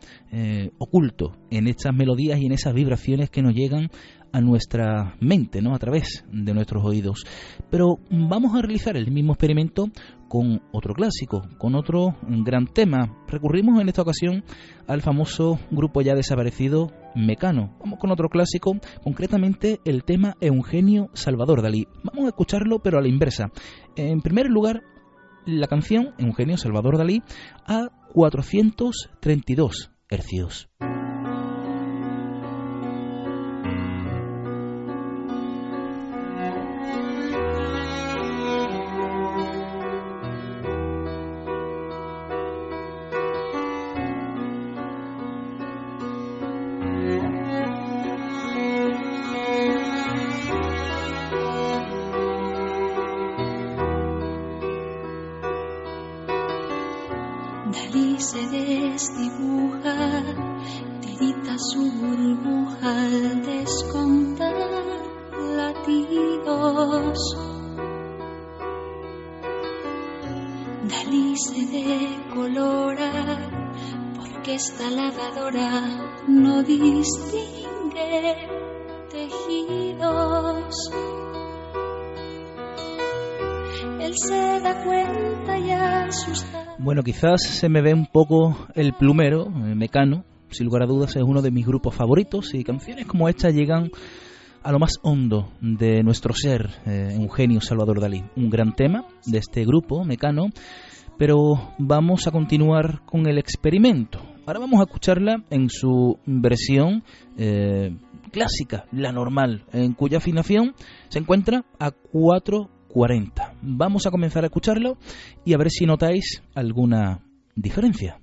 oculto en estas melodías y en esas vibraciones que nos llegan a nuestra mente, ¿no?, a través de nuestros oídos. Pero vamos a realizar el mismo experimento con otro clásico, con otro gran tema. Recurrimos en esta ocasión al famoso grupo ya desaparecido Mecano. Vamos con otro clásico, concretamente el tema Eugenio Salvador Dalí. Vamos a escucharlo, pero a la inversa. En primer lugar, la canción Eugenio Salvador Dalí a 432 hercios. Dalí se desdibuja, tirita su burbuja al descontar latidos. Dalí se decolora, porque esta lavadora no distingue tejidos. Él se da cuenta y asusta. Bueno, quizás se me ve un poco el plumero, Mecano. Sin lugar a dudas es uno de mis grupos favoritos, y canciones como esta llegan a lo más hondo de nuestro ser, Eugenio Salvador Dalí. Un gran tema de este grupo, Mecano, pero vamos a continuar con el experimento. Ahora vamos a escucharla en su versión clásica, la normal, en cuya afinación se encuentra a 4/40. Vamos a comenzar a escucharlo y a ver si notáis alguna diferencia.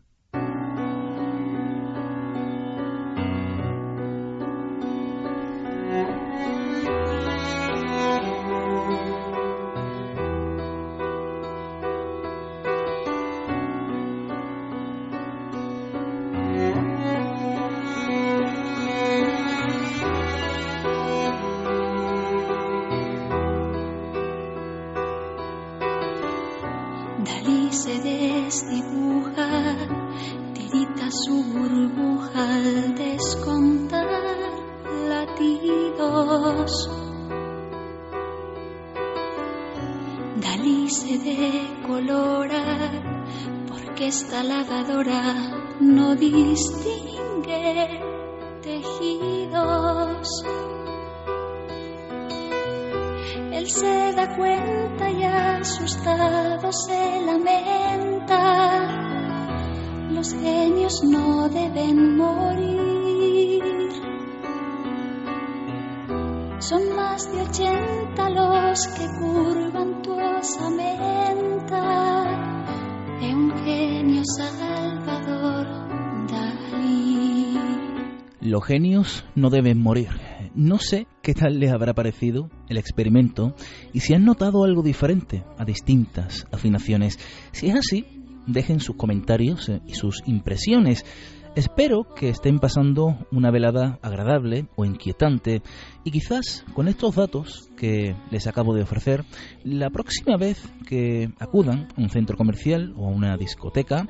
Dalí se desdibuja, tirita su burbuja al descontar latidos. Dalí se decolora, porque esta lavadora no distingue tejidos. Él se da cuenta y asustado se lamenta. Los genios no deben morir. Son más de 80 los que curvan tu osamenta. Eugenio Salvador Dalí. Los genios no deben morir. No sé qué tal les habrá parecido el experimento y si han notado algo diferente a distintas afinaciones. Si es así, dejen sus comentarios y sus impresiones. Espero que estén pasando una velada agradable o inquietante, y quizás con estos datos que les acabo de ofrecer, la próxima vez que acudan a un centro comercial o a una discoteca,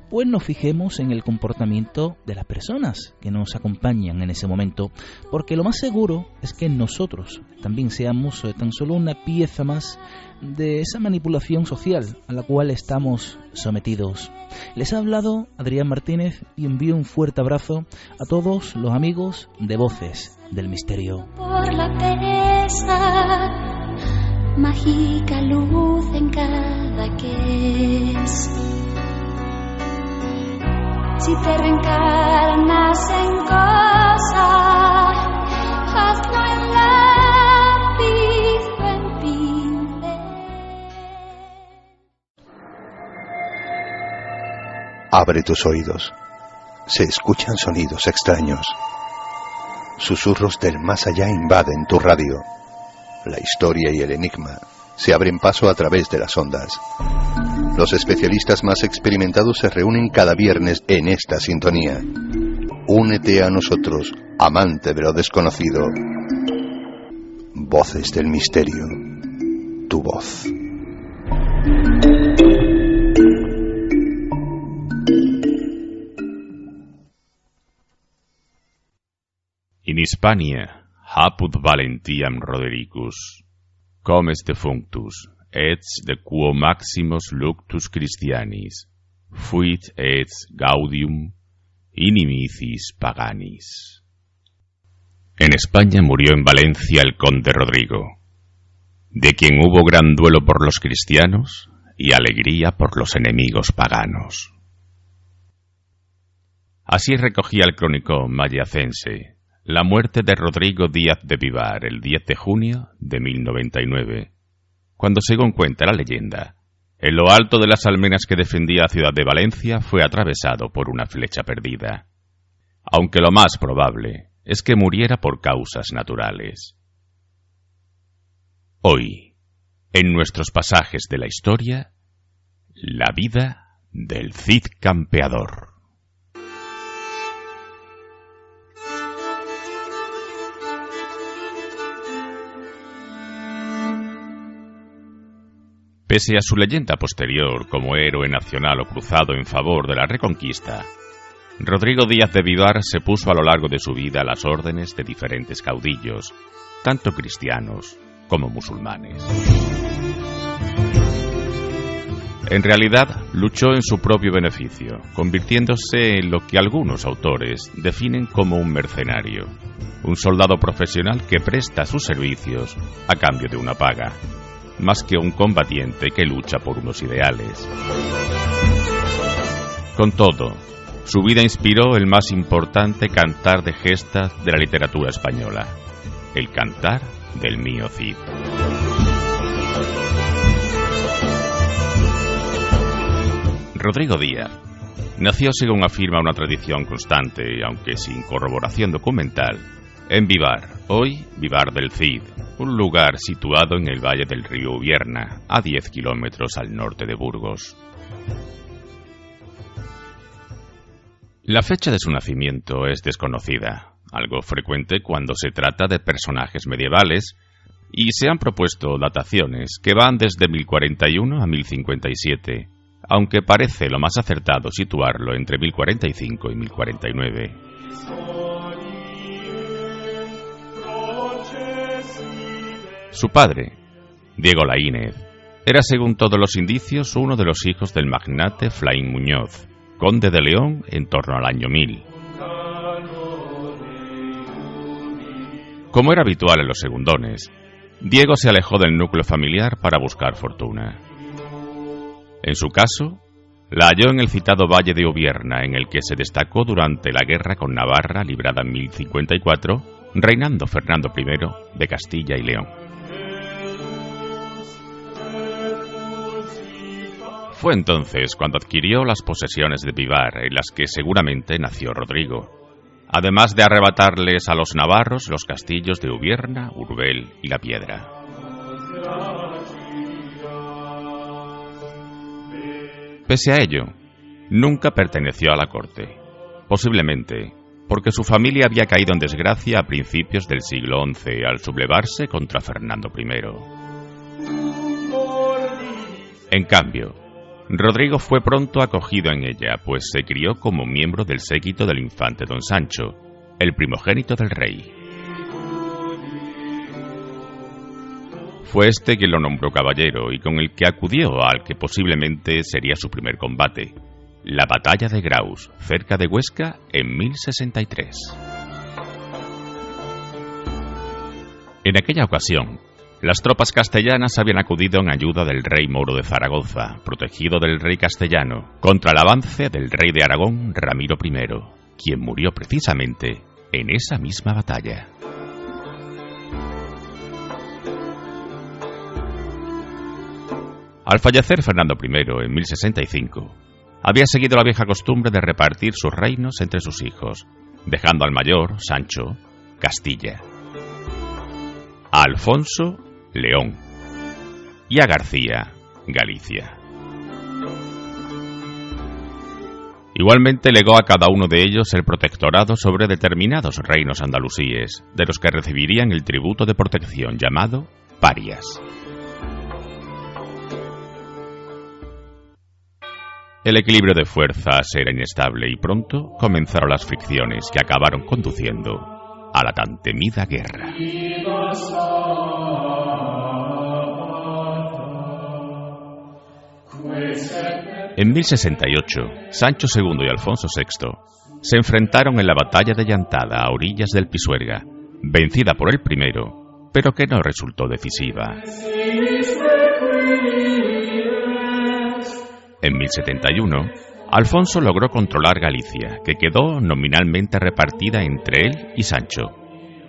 pues nos fijemos en el comportamiento de las personas que nos acompañan en ese momento, porque lo más seguro es que nosotros también seamos tan solo una pieza más de esa manipulación social a la cual estamos sometidos. Les ha hablado Adrián Martínez y envío un fuerte abrazo a todos los amigos de Voces del Misterio. Por la pereza, mágica luz en cada que es. Si te reencarnas en cosa, hazlo en lápiz o en pincel. Abre tus oídos. Se escuchan sonidos extraños. Susurros del más allá invaden tu radio. La historia y el enigma se abren paso a través de las ondas. Los especialistas más experimentados se reúnen cada viernes en esta sintonía. Únete a nosotros, amante de lo desconocido. Voces del Misterio. Tu voz. In Hispania, apud Valentiam Rodericus, comes defunctus, et de quo maximus luctus Christianis, fuit et gaudium inimicis paganis. En España murió en Valencia el conde Rodrigo, de quien hubo gran duelo por los cristianos y alegría por los enemigos paganos. Así recogía el crónico mayacense la muerte de Rodrigo Díaz de Vivar el 10 de junio de 1099, cuando, según cuenta la leyenda, en lo alto de las almenas que defendía la ciudad de Valencia fue atravesado por una flecha perdida, aunque lo más probable es que muriera por causas naturales. Hoy, en nuestros pasajes de la historia, la vida del Cid campeador. Pese a su leyenda posterior como héroe nacional o cruzado en favor de la Reconquista, Rodrigo Díaz de Vivar se puso a lo largo de su vida a las órdenes de diferentes caudillos, tanto cristianos como musulmanes. En realidad, luchó en su propio beneficio, convirtiéndose en lo que algunos autores definen como un mercenario, un soldado profesional que presta sus servicios a cambio de una paga, más que un combatiente que lucha por unos ideales. Con todo, su vida inspiró el más importante cantar de gestas de la literatura española, el cantar del mío Cid. Rodrigo Díaz nació, según afirma una tradición constante, aunque sin corroboración documental, en Vivar, hoy Vivar del Cid, un lugar situado en el valle del río Ubierna, a 10 kilómetros al norte de Burgos. La fecha de su nacimiento es desconocida, algo frecuente cuando se trata de personajes medievales, y se han propuesto dataciones que van desde 1041 a 1057, aunque parece lo más acertado situarlo entre 1045 y 1049. Su padre, Diego Laínez, era, según todos los indicios, uno de los hijos del magnate Flaín Muñoz, conde de León en torno al año 1000. Como era habitual en los segundones, Diego se alejó del núcleo familiar para buscar fortuna. En su caso, la halló en el citado valle de Ubierna, en el que se destacó durante la guerra con Navarra librada en 1054, reinando Fernando I de Castilla y León. Fue entonces cuando adquirió las posesiones de Vivar, en las que seguramente nació Rodrigo, además de arrebatarles a los navarros los castillos de Ubierna, Urbel y La Piedra. Pese a ello, nunca perteneció a la corte, posiblemente porque su familia había caído en desgracia a principios del siglo XI al sublevarse contra Fernando I. En cambio, Rodrigo fue pronto acogido en ella, pues se crió como miembro del séquito del infante don Sancho, el primogénito del rey. Fue este quien lo nombró caballero y con el que acudió al que posiblemente sería su primer combate, la batalla de Graus, cerca de Huesca, en 1063. En aquella ocasión, las tropas castellanas habían acudido en ayuda del rey Moro de Zaragoza, protegido del rey castellano, contra el avance del rey de Aragón, Ramiro I, quien murió precisamente en esa misma batalla. Al fallecer Fernando I en 1065, había seguido la vieja costumbre de repartir sus reinos entre sus hijos, dejando al mayor, Sancho, Castilla, a Alfonso, León, y a García, Galicia. Igualmente legó a cada uno de ellos el protectorado sobre determinados reinos andalusíes, de los que recibirían el tributo de protección llamado parias. El equilibrio de fuerzas era inestable y pronto comenzaron las fricciones que acabaron conduciendo a la tan temida guerra. En 1068, Sancho II y Alfonso VI se enfrentaron en la batalla de Llantada a orillas del Pisuerga, vencida por el primero, pero que no resultó decisiva. En 1071, Alfonso logró controlar Galicia, que quedó nominalmente repartida entre él y Sancho.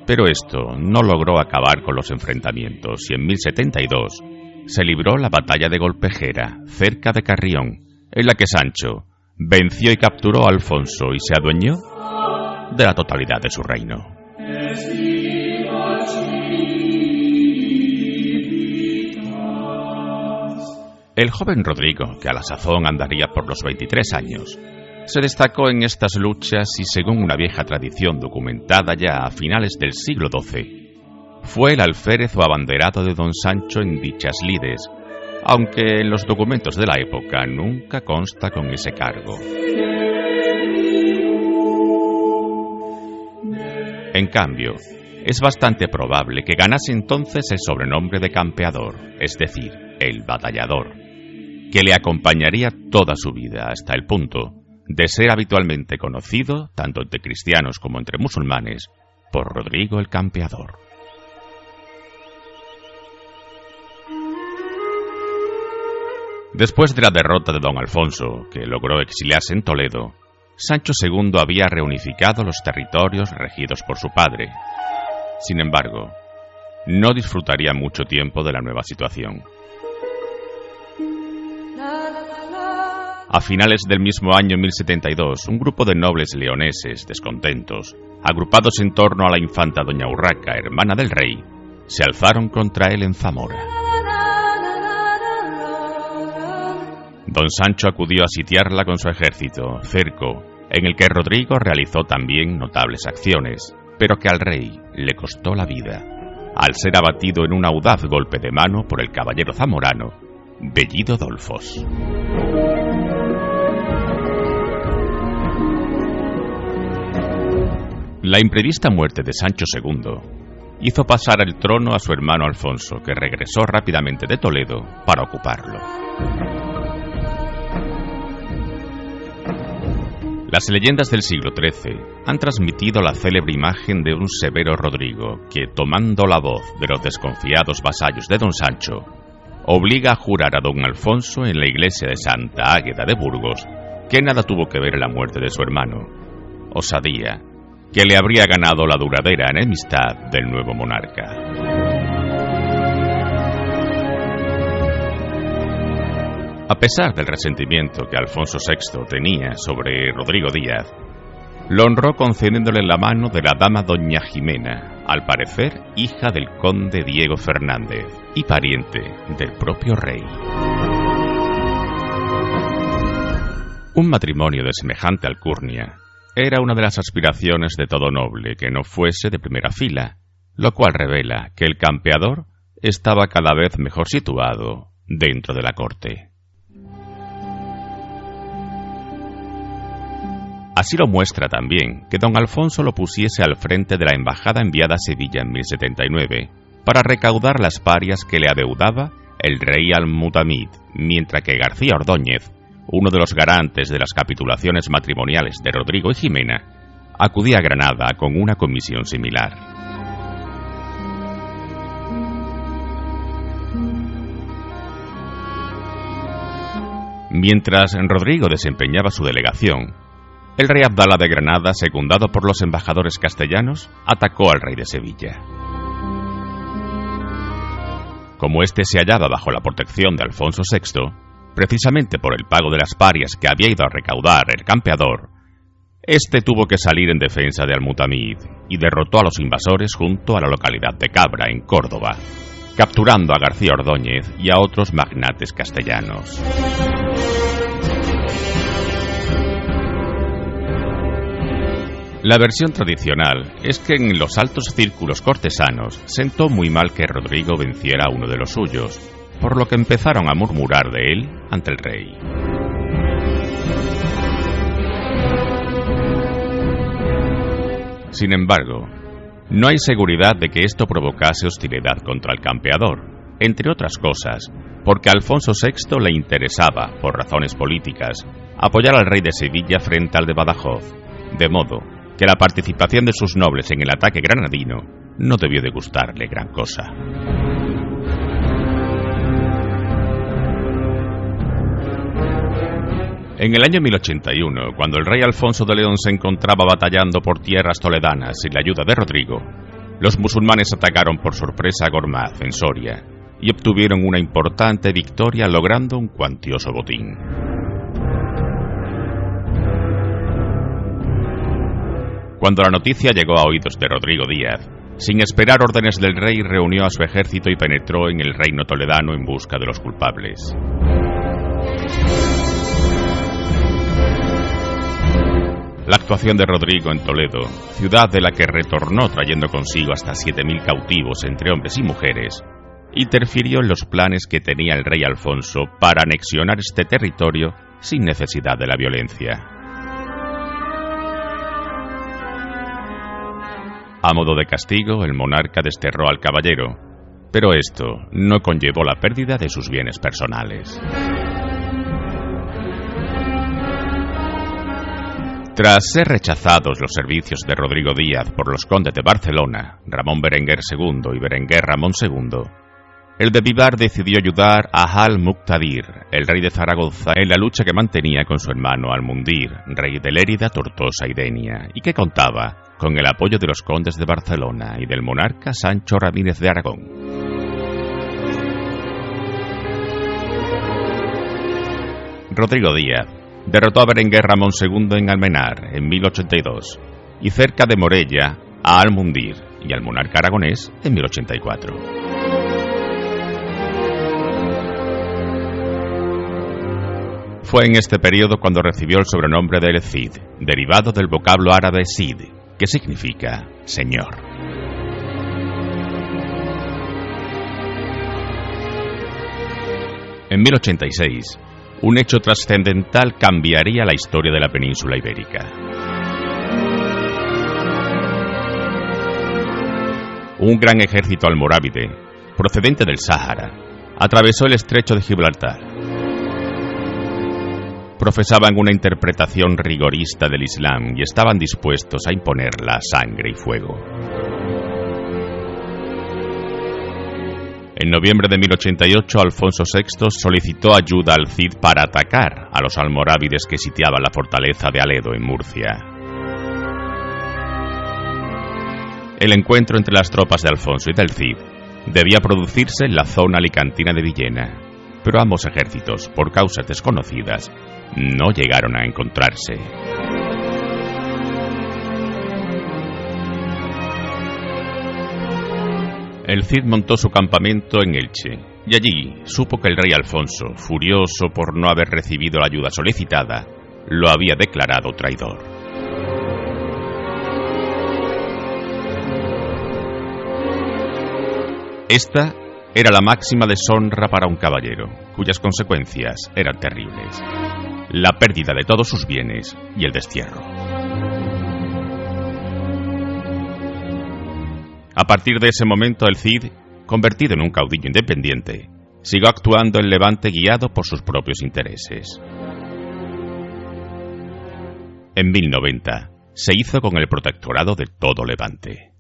Pero esto no logró acabar con los enfrentamientos y en 1072 se libró la batalla de Golpejera, cerca de Carrión, en la que Sancho venció y capturó a Alfonso y se adueñó de la totalidad de su reino. El joven Rodrigo, que a la sazón andaría por los 23 años, se destacó en estas luchas y, según una vieja tradición documentada ya a finales del siglo XII, fue el alférez o abanderado de don Sancho en dichas lides, aunque en los documentos de la época nunca consta con ese cargo. En cambio, es bastante probable que ganase entonces el sobrenombre de campeador, es decir, el batallador, que le acompañaría toda su vida hasta el punto de ser habitualmente conocido, tanto entre cristianos como entre musulmanes, por Rodrigo el Campeador. Después de la derrota de don Alfonso, que logró exiliarse en Toledo, Sancho II había reunificado los territorios regidos por su padre. Sin embargo, no disfrutaría mucho tiempo de la nueva situación. A finales del mismo año 1072, un grupo de nobles leoneses descontentos, agrupados en torno a la infanta doña Urraca, hermana del rey, se alzaron contra él en Zamora. Don Sancho acudió a sitiarla con su ejército, cerco, en el que Rodrigo realizó también notables acciones, pero que al rey le costó la vida, al ser abatido en un audaz golpe de mano por el caballero zamorano, Bellido Dolfos. La imprevista muerte de Sancho II hizo pasar el trono a su hermano Alfonso, que regresó rápidamente de Toledo para ocuparlo. Las leyendas del siglo XIII han transmitido la célebre imagen de un severo Rodrigo que, tomando la voz de los desconfiados vasallos de don Sancho, obliga a jurar a don Alfonso en la iglesia de Santa Águeda de Burgos que nada tuvo que ver en la muerte de su hermano, osadía que le habría ganado la duradera enemistad del nuevo monarca. A pesar del resentimiento que Alfonso VI tenía sobre Rodrigo Díaz, lo honró concediéndole la mano de la dama doña Jimena, al parecer hija del conde Diego Fernández y pariente del propio rey. Un matrimonio de semejante alcurnia era una de las aspiraciones de todo noble que no fuese de primera fila, lo cual revela que el campeador estaba cada vez mejor situado dentro de la corte. Así lo muestra también que don Alfonso lo pusiese al frente de la embajada enviada a Sevilla en 1079 para recaudar las parias que le adeudaba el rey Al-Mutamid, mientras que García Ordóñez, uno de los garantes de las capitulaciones matrimoniales de Rodrigo y Jimena, acudía a Granada con una comisión similar. Mientras Rodrigo desempeñaba su delegación, el rey Abdala de Granada, secundado por los embajadores castellanos, atacó al rey de Sevilla. Como éste se hallaba bajo la protección de Alfonso VI, precisamente por el pago de las parias que había ido a recaudar el campeador, éste tuvo que salir en defensa de Al-Mutamid y derrotó a los invasores junto a la localidad de Cabra, en Córdoba, capturando a García Ordóñez y a otros magnates castellanos. La versión tradicional es que en los altos círculos cortesanos sentó muy mal que Rodrigo venciera a uno de los suyos, por lo que empezaron a murmurar de él ante el rey. Sin embargo, no hay seguridad de que esto provocase hostilidad contra el campeador, entre otras cosas, porque a Alfonso VI le interesaba, por razones políticas, apoyar al rey de Sevilla frente al de Badajoz, de modo que la participación de sus nobles en el ataque granadino no debió de gustarle gran cosa. En el año 1081, cuando el rey Alfonso de León se encontraba batallando por tierras toledanas sin la ayuda de Rodrigo, los musulmanes atacaron por sorpresa a Gormaz, en Soria, y obtuvieron una importante victoria logrando un cuantioso botín. Cuando la noticia llegó a oídos de Rodrigo Díaz, sin esperar órdenes del rey reunió a su ejército y penetró en el reino toledano en busca de los culpables. La actuación de Rodrigo en Toledo, ciudad de la que retornó trayendo consigo hasta 7.000 cautivos entre hombres y mujeres, interfirió en los planes que tenía el rey Alfonso para anexionar este territorio sin necesidad de la violencia. A modo de castigo, el monarca desterró al caballero, pero esto no conllevó la pérdida de sus bienes personales. Tras ser rechazados los servicios de Rodrigo Díaz por los condes de Barcelona, Ramón Berenguer II y Berenguer Ramón II, el de Vivar decidió ayudar a Al-Muqtadir, el rey de Zaragoza, en la lucha que mantenía con su hermano Al-Mundir, rey de Lérida, Tortosa y Denia, y que contaba con el apoyo de los condes de Barcelona y del monarca Sancho Ramírez de Aragón. Rodrigo Díaz derrotó a Berenguer Ramón II en Almenar en 1082 y cerca de Morella a Al-Mundir y al monarca aragonés en 1084. Fue en este periodo cuando recibió el sobrenombre de El Cid, derivado del vocablo árabe Sid, que significa señor. En 1086, un hecho trascendental cambiaría la historia de la península ibérica. Un gran ejército almorávide, procedente del Sáhara, atravesó el estrecho de Gibraltar. Profesaban una interpretación rigorista del Islam y estaban dispuestos a imponerla a sangre y fuego. En noviembre de 1088, Alfonso VI solicitó ayuda al Cid para atacar a los almorávides que sitiaban la fortaleza de Aledo en Murcia. El encuentro entre las tropas de Alfonso y del Cid debía producirse en la zona alicantina de Villena, pero ambos ejércitos, por causas desconocidas, no llegaron a encontrarse. El Cid montó su campamento en Elche, y allí supo que el rey Alfonso, furioso por no haber recibido la ayuda solicitada, lo había declarado traidor. Esta era la máxima deshonra para un caballero, cuyas consecuencias eran terribles: la pérdida de todos sus bienes y el destierro. A partir de ese momento, el Cid, convertido en un caudillo independiente, siguió actuando en Levante guiado por sus propios intereses. En 1090, se hizo con el protectorado de todo Levante.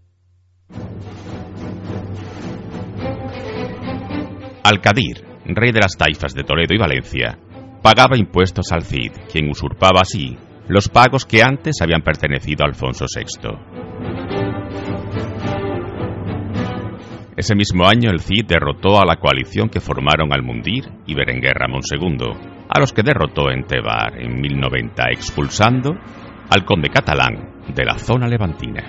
Al-Qadir, rey de las taifas de Toledo y Valencia, pagaba impuestos al Cid, quien usurpaba así los pagos que antes habían pertenecido a Alfonso VI. Ese mismo año el Cid derrotó a la coalición que formaron Al-Mundir y Berenguer Ramón II, a los que derrotó en Tebar en 1090, expulsando al conde catalán de la zona levantina.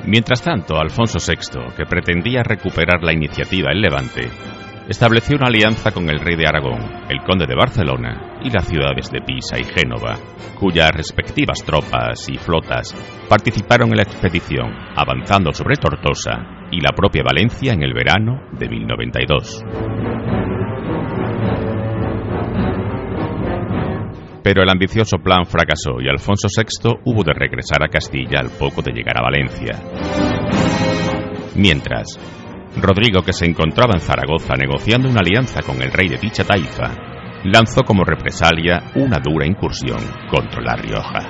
Mientras tanto, Alfonso VI, que pretendía recuperar la iniciativa en Levante, estableció una alianza con el rey de Aragón, el conde de Barcelona y las ciudades de Pisa y Génova, cuyas respectivas tropas y flotas participaron en la expedición, avanzando sobre Tortosa y la propia Valencia en el verano de 1092. Pero el ambicioso plan fracasó y Alfonso VI hubo de regresar a Castilla al poco de llegar a Valencia. Mientras, Rodrigo, que se encontraba en Zaragoza negociando una alianza con el rey de dicha taifa, lanzó como represalia una dura incursión contra La Rioja.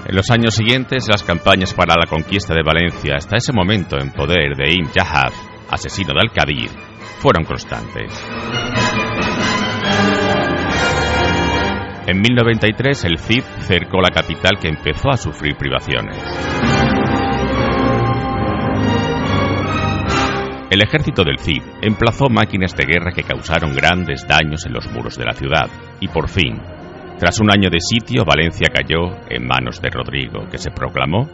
En los años siguientes, las campañas para la conquista de Valencia, hasta ese momento en poder de Ibn Yahab, asesino de Al-Qadir, fueron constantes. En 1093 el Cid cercó la capital, que empezó a sufrir privaciones. El ejército del Cid emplazó máquinas de guerra que causaron grandes daños en los muros de la ciudad y por fin Tras un año de sitio, Valencia cayó en manos de Rodrigo, que se proclamó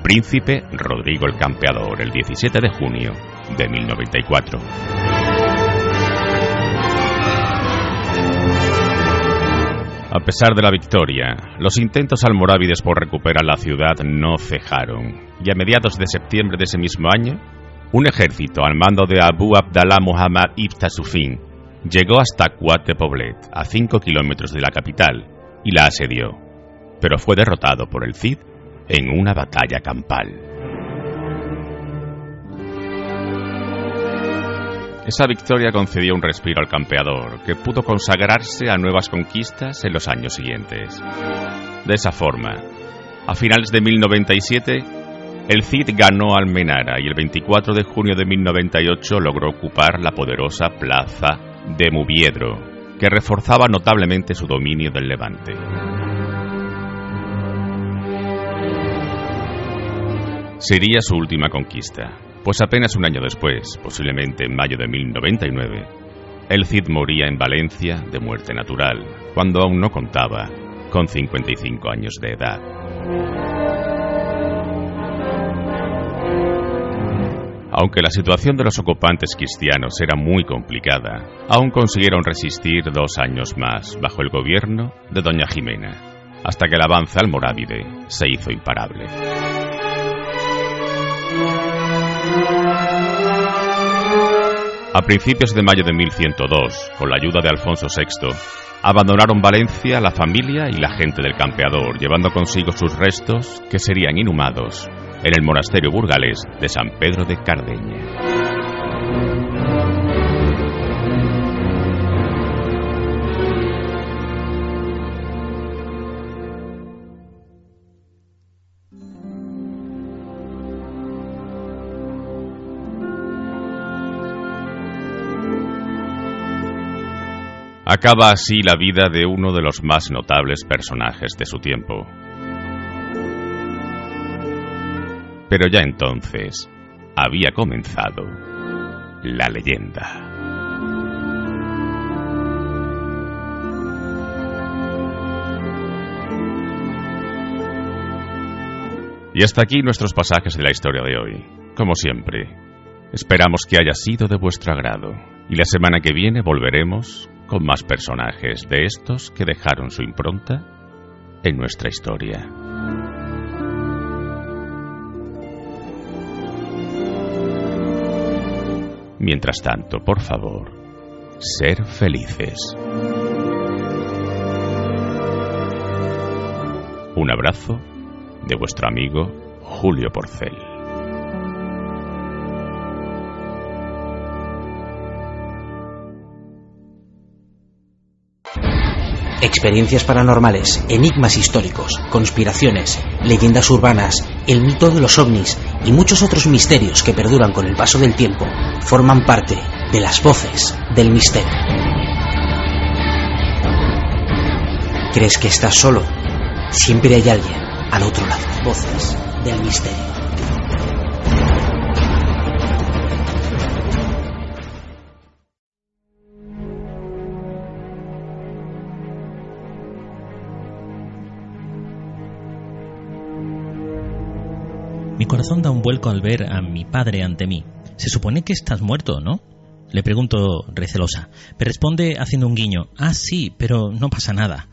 Príncipe Rodrigo el Campeador el 17 de junio de 1094. A pesar de la victoria, los intentos almorávides por recuperar la ciudad no cejaron, y a mediados de septiembre de ese mismo año, un ejército al mando de Abu Abdallah Muhammad ibn Tasufin llegó hasta Cuat de Poblet, a 5 kilómetros de la capital, y la asedió, pero fue derrotado por el Cid en una batalla campal. Esa victoria concedió un respiro al campeador, que pudo consagrarse a nuevas conquistas en los años siguientes. De esa forma, a finales de 1097, el Cid ganó Almenara y el 24 de junio de 1098 logró ocupar la poderosa plaza de Mubiedro, que reforzaba notablemente su dominio del Levante. Sería su última conquista, pues apenas un año después, posiblemente en mayo de 1099, el Cid moría en Valencia de muerte natural, cuando aún no contaba con 55 años de edad. Aunque la situación de los ocupantes cristianos era muy complicada, aún consiguieron resistir 2 años más bajo el gobierno de doña Jimena, hasta que el avance almorávide se hizo imparable. A principios de mayo de 1102, con la ayuda de Alfonso VI, abandonaron Valencia la familia y la gente del campeador, llevando consigo sus restos, que serían inhumados en el monasterio burgalés de San Pedro de Cardeña. Acaba así la vida de uno de los más notables personajes de su tiempo. Pero ya entonces había comenzado la leyenda. Y hasta aquí nuestros pasajes de la historia de hoy. Como siempre, esperamos que haya sido de vuestro agrado, y la semana que viene volveremos con más personajes de estos que dejaron su impronta en nuestra historia. Mientras tanto, por favor, ser felices. Un abrazo de vuestro amigo Julio Porcel. Experiencias paranormales, enigmas históricos, conspiraciones, leyendas urbanas, el mito de los ovnis y muchos otros misterios que perduran con el paso del tiempo forman parte de las voces del misterio. ¿Crees que estás solo? Siempre hay alguien al otro lado. Voces del misterio. Mi corazón da un vuelco al ver a mi padre ante mí. Se supone que estás muerto, ¿no? Le pregunto recelosa. Me responde haciendo un guiño. Ah, sí, pero no pasa nada.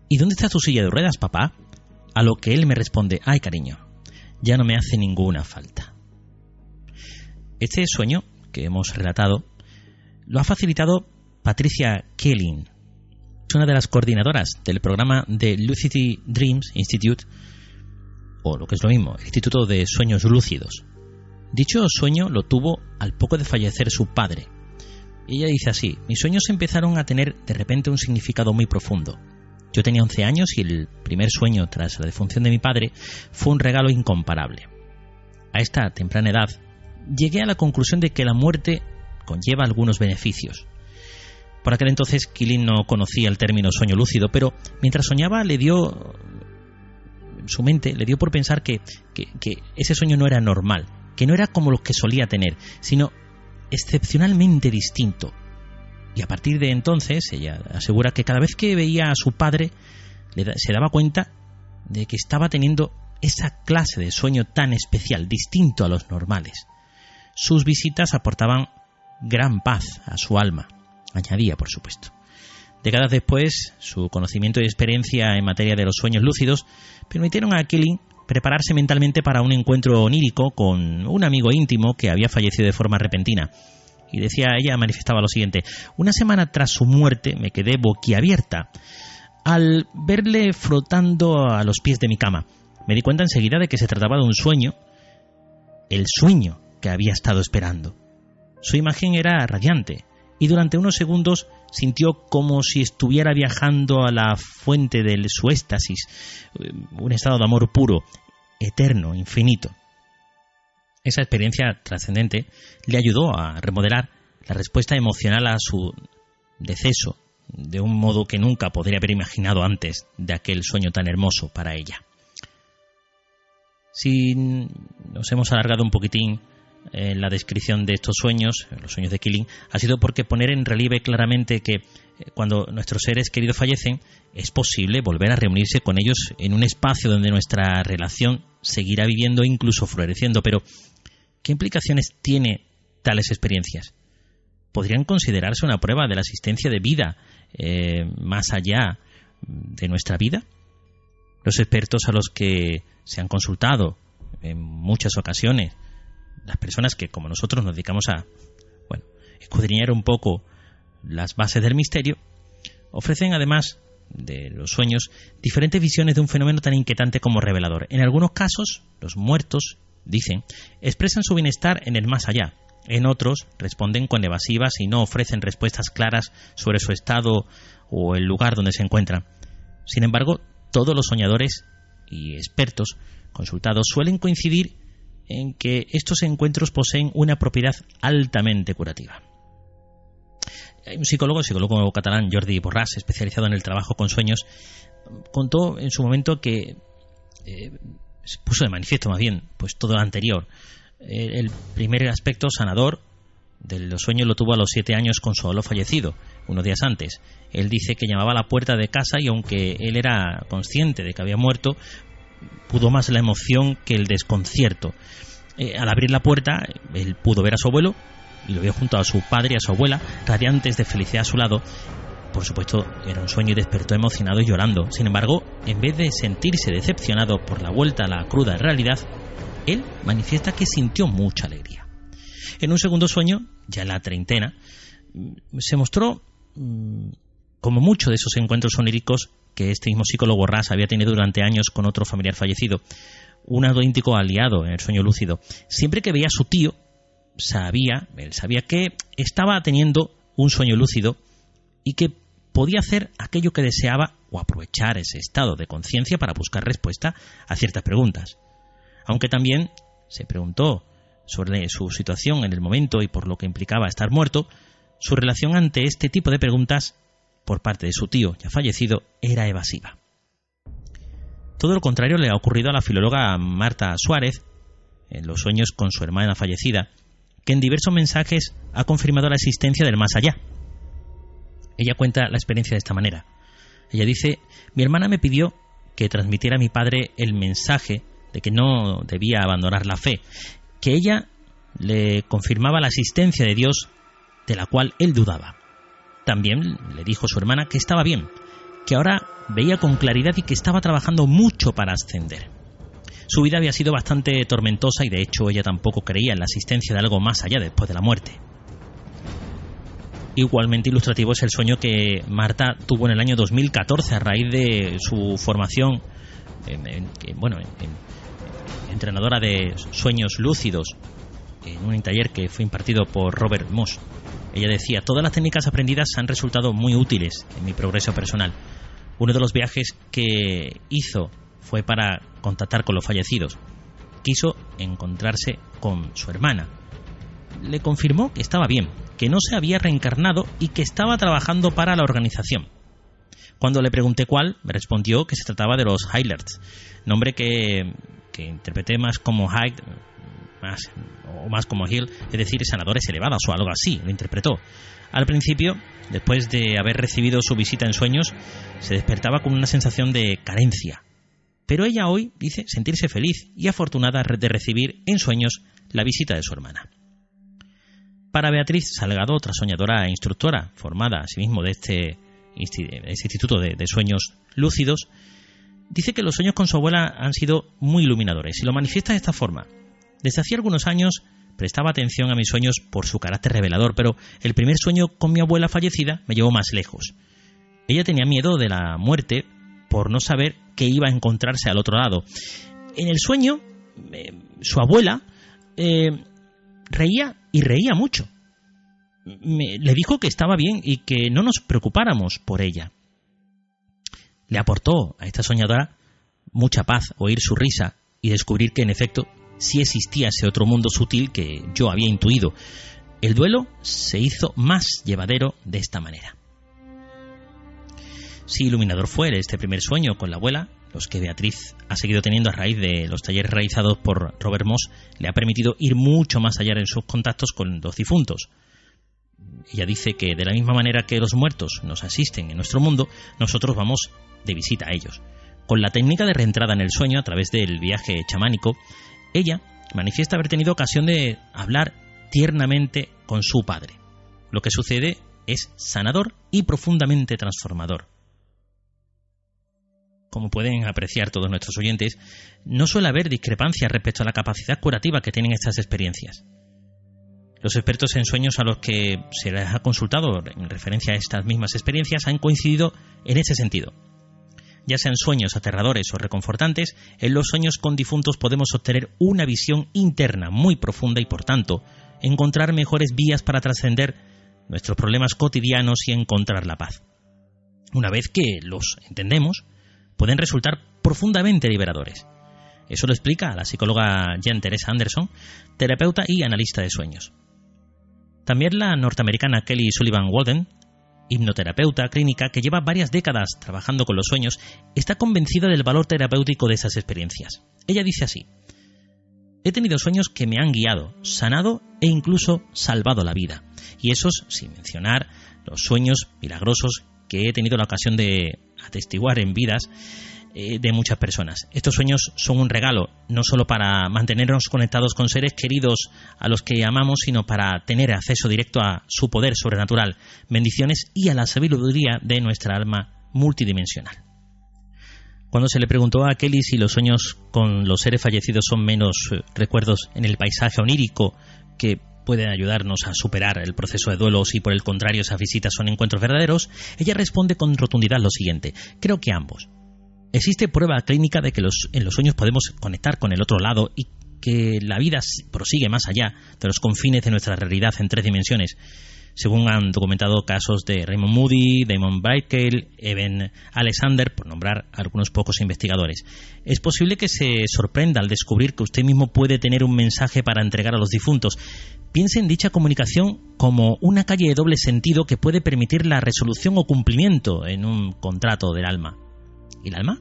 ¿Y dónde está tu silla de ruedas, papá? A lo que él me responde. Ay, cariño, ya no me hace ninguna falta. Este sueño que hemos relatado lo ha facilitado Patricia Keeling. Es una de las coordinadoras del programa de Lucid Dreams Institute, o lo que es lo mismo, el Instituto de Sueños Lúcidos. Dicho sueño lo tuvo al poco de fallecer su padre. Ella dice así: mis sueños empezaron a tener de repente un significado muy profundo. Yo tenía 11 años y el primer sueño tras la defunción de mi padre fue un regalo incomparable. A esta temprana edad llegué a la conclusión de que la muerte conlleva algunos beneficios. Por aquel entonces Keeling no conocía el término sueño lúcido, pero mientras soñaba su mente le dio por pensar que ese sueño no era normal, que no era como los que solía tener, sino excepcionalmente distinto. Y a partir de entonces, ella asegura que cada vez que veía a su padre, se daba cuenta de que estaba teniendo esa clase de sueño tan especial, distinto a los normales. Sus visitas aportaban gran paz a su alma, añadía, por supuesto. Décadas después, su conocimiento y experiencia en materia de los sueños lúcidos permitieron a Killing prepararse mentalmente para un encuentro onírico con un amigo íntimo que había fallecido de forma repentina. Y ella manifestaba lo siguiente: una semana tras su muerte me quedé boquiabierta al verle flotando a los pies de mi cama. Me di cuenta enseguida de que se trataba de un sueño, el sueño que había estado esperando. Su imagen era radiante y durante unos segundos sintió como si estuviera viajando a la fuente de su éxtasis, un estado de amor puro, eterno, infinito. Esa experiencia trascendente le ayudó a remodelar la respuesta emocional a su deceso de un modo que nunca podría haber imaginado antes de aquel sueño tan hermoso para ella. Si nos hemos alargado un poquitín en la descripción de estos sueños, los sueños de Killing, ha sido porque poner en relieve claramente que cuando nuestros seres queridos fallecen, es posible volver a reunirse con ellos en un espacio donde nuestra relación seguirá viviendo e incluso floreciendo. Pero, ¿qué implicaciones tiene tales experiencias? ¿Podrían considerarse una prueba de la existencia de vida más allá de nuestra vida? Los expertos a los que se han consultado en muchas ocasiones, las personas que como nosotros nos dedicamos a escudriñar un poco las bases del misterio, ofrecen además de los sueños diferentes visiones de un fenómeno tan inquietante como revelador. En algunos casos, los muertos, dicen, expresan su bienestar en el más allá. En otros, responden con evasivas y no ofrecen respuestas claras sobre su estado o el lugar donde se encuentran. Sin embargo, todos los soñadores y expertos consultados suelen coincidir en que estos encuentros poseen una propiedad altamente curativa. Hay un psicólogo catalán, Jordi Borràs, especializado en el trabajo con sueños, contó en su momento que puso de manifiesto más bien pues todo lo anterior. El primer aspecto sanador de los sueños lo tuvo a los 7 años con su abuelo fallecido, unos días antes. Él dice que llamaba a la puerta de casa y aunque él era consciente de que había muerto, pudo más la emoción que el desconcierto. Al abrir la puerta, él pudo ver a su abuelo y lo vio junto a su padre y a su abuela, radiantes de felicidad a su lado. Por supuesto, era un sueño y despertó emocionado y llorando. Sin embargo, en vez de sentirse decepcionado por la vuelta a la cruda realidad, él manifiesta que sintió mucha alegría. En un segundo sueño, ya en la treintena, se mostró como mucho de esos encuentros oníricos que este mismo psicólogo Borràs había tenido durante años con otro familiar fallecido, un auténtico aliado en el sueño lúcido. Siempre que veía a su tío, él sabía que estaba teniendo un sueño lúcido y que podía hacer aquello que deseaba o aprovechar ese estado de conciencia para buscar respuesta a ciertas preguntas. Aunque también se preguntó sobre su situación en el momento y por lo que implicaba estar muerto, su relación ante este tipo de preguntas por parte de su tío ya fallecido era evasiva. Todo lo contrario le ha ocurrido a la filóloga Marta Suárez en los sueños con su hermana fallecida, que en diversos mensajes ha confirmado la existencia del más allá. Ella cuenta la experiencia de esta manera. Ella dice: mi hermana me pidió que transmitiera a mi padre el mensaje de que no debía abandonar la fe, que ella le confirmaba la existencia de Dios de la cual él dudaba. También le dijo a su hermana que estaba bien, que ahora veía con claridad y que estaba trabajando mucho para ascender. Su vida había sido bastante tormentosa y de hecho ella tampoco creía en la existencia de algo más allá después de la muerte. Igualmente ilustrativo es el sueño que Marta tuvo en el año 2014 a raíz de su formación entrenadora de sueños lúcidos en un taller que fue impartido por Robert Moss. Ella decía: todas las técnicas aprendidas han resultado muy útiles en mi progreso personal. Uno de los viajes que hizo fue para contactar con los fallecidos. Quiso encontrarse con su hermana. Le confirmó que estaba bien, que no se había reencarnado y que estaba trabajando para la organización. Cuando le pregunté cuál, me respondió que se trataba de los Highlanders, nombre que interpreté más como Hyde, más como Hill, es decir, sanadores elevados o algo así, lo interpretó. Al principio, después de haber recibido su visita en sueños, se despertaba con una sensación de carencia. Pero ella hoy dice sentirse feliz y afortunada de recibir en sueños la visita de su hermana. Para Beatriz Salgado, otra soñadora e instructora, formada asimismo de este instituto de sueños lúcidos, dice que los sueños con su abuela han sido muy iluminadores y lo manifiesta de esta forma. Desde hacía algunos años prestaba atención a mis sueños por su carácter revelador, pero el primer sueño con mi abuela fallecida me llevó más lejos. Ella tenía miedo de la muerte por no saber qué iba a encontrarse al otro lado. En el sueño, su abuela reía y reía mucho. Le dijo que estaba bien y que no nos preocupáramos por ella. Le aportó a esta soñadora mucha paz oír su risa y descubrir que en efecto sí existía ese otro mundo sutil que yo había intuido. El duelo se hizo más llevadero de esta manera. Si iluminador fue este primer sueño con la abuela, los que Beatriz ha seguido teniendo a raíz de los talleres realizados por Robert Moss, le ha permitido ir mucho más allá en sus contactos con los difuntos. Ella dice que de la misma manera que los muertos nos asisten en nuestro mundo, nosotros vamos de visita a ellos. Con la técnica de reentrada en el sueño a través del viaje chamánico, ella manifiesta haber tenido ocasión de hablar tiernamente con su padre. Lo que sucede es sanador y profundamente transformador. Como pueden apreciar todos nuestros oyentes, no suele haber discrepancias respecto a la capacidad curativa que tienen estas experiencias. Los expertos en sueños a los que se les ha consultado en referencia a estas mismas experiencias han coincidido en ese sentido. Ya sean sueños aterradores o reconfortantes, en los sueños con difuntos podemos obtener una visión interna muy profunda y, por tanto, encontrar mejores vías para trascender nuestros problemas cotidianos y encontrar la paz. Una vez que los entendemos, pueden resultar profundamente liberadores. Eso lo explica la psicóloga Jan Teresa Anderson, terapeuta y analista de sueños. También la norteamericana Kelly Sullivan Walden, hipnoterapeuta clínica que lleva varias décadas trabajando con los sueños, está convencida del valor terapéutico de esas experiencias. Ella dice así: he tenido sueños que me han guiado, sanado e incluso salvado la vida. Y esos sin mencionar los sueños milagrosos que he tenido la ocasión de atestiguar en vidas de muchas personas. Estos sueños son un regalo, no solo para mantenernos conectados con seres queridos a los que amamos, sino para tener acceso directo a su poder sobrenatural, bendiciones y a la sabiduría de nuestra alma multidimensional. Cuando se le preguntó a Kelly si los sueños con los seres fallecidos son menos recuerdos en el paisaje onírico que pueden ayudarnos a superar el proceso de duelo, o si por el contrario esas visitas son encuentros verdaderos, ella responde con rotundidad lo siguiente: creo que ambos. Existe prueba clínica de que en los sueños podemos conectar con el otro lado y que la vida prosigue más allá de los confines de nuestra realidad en 3 dimensiones, según han documentado casos de Raymond Moody, Damon Breitkell, Eben Alexander, por nombrar algunos pocos investigadores. Es posible que se sorprenda al descubrir que usted mismo puede tener un mensaje para entregar a los difuntos. Piense en dicha comunicación como una calle de doble sentido que puede permitir la resolución o cumplimiento en un contrato del alma. ¿Y el alma?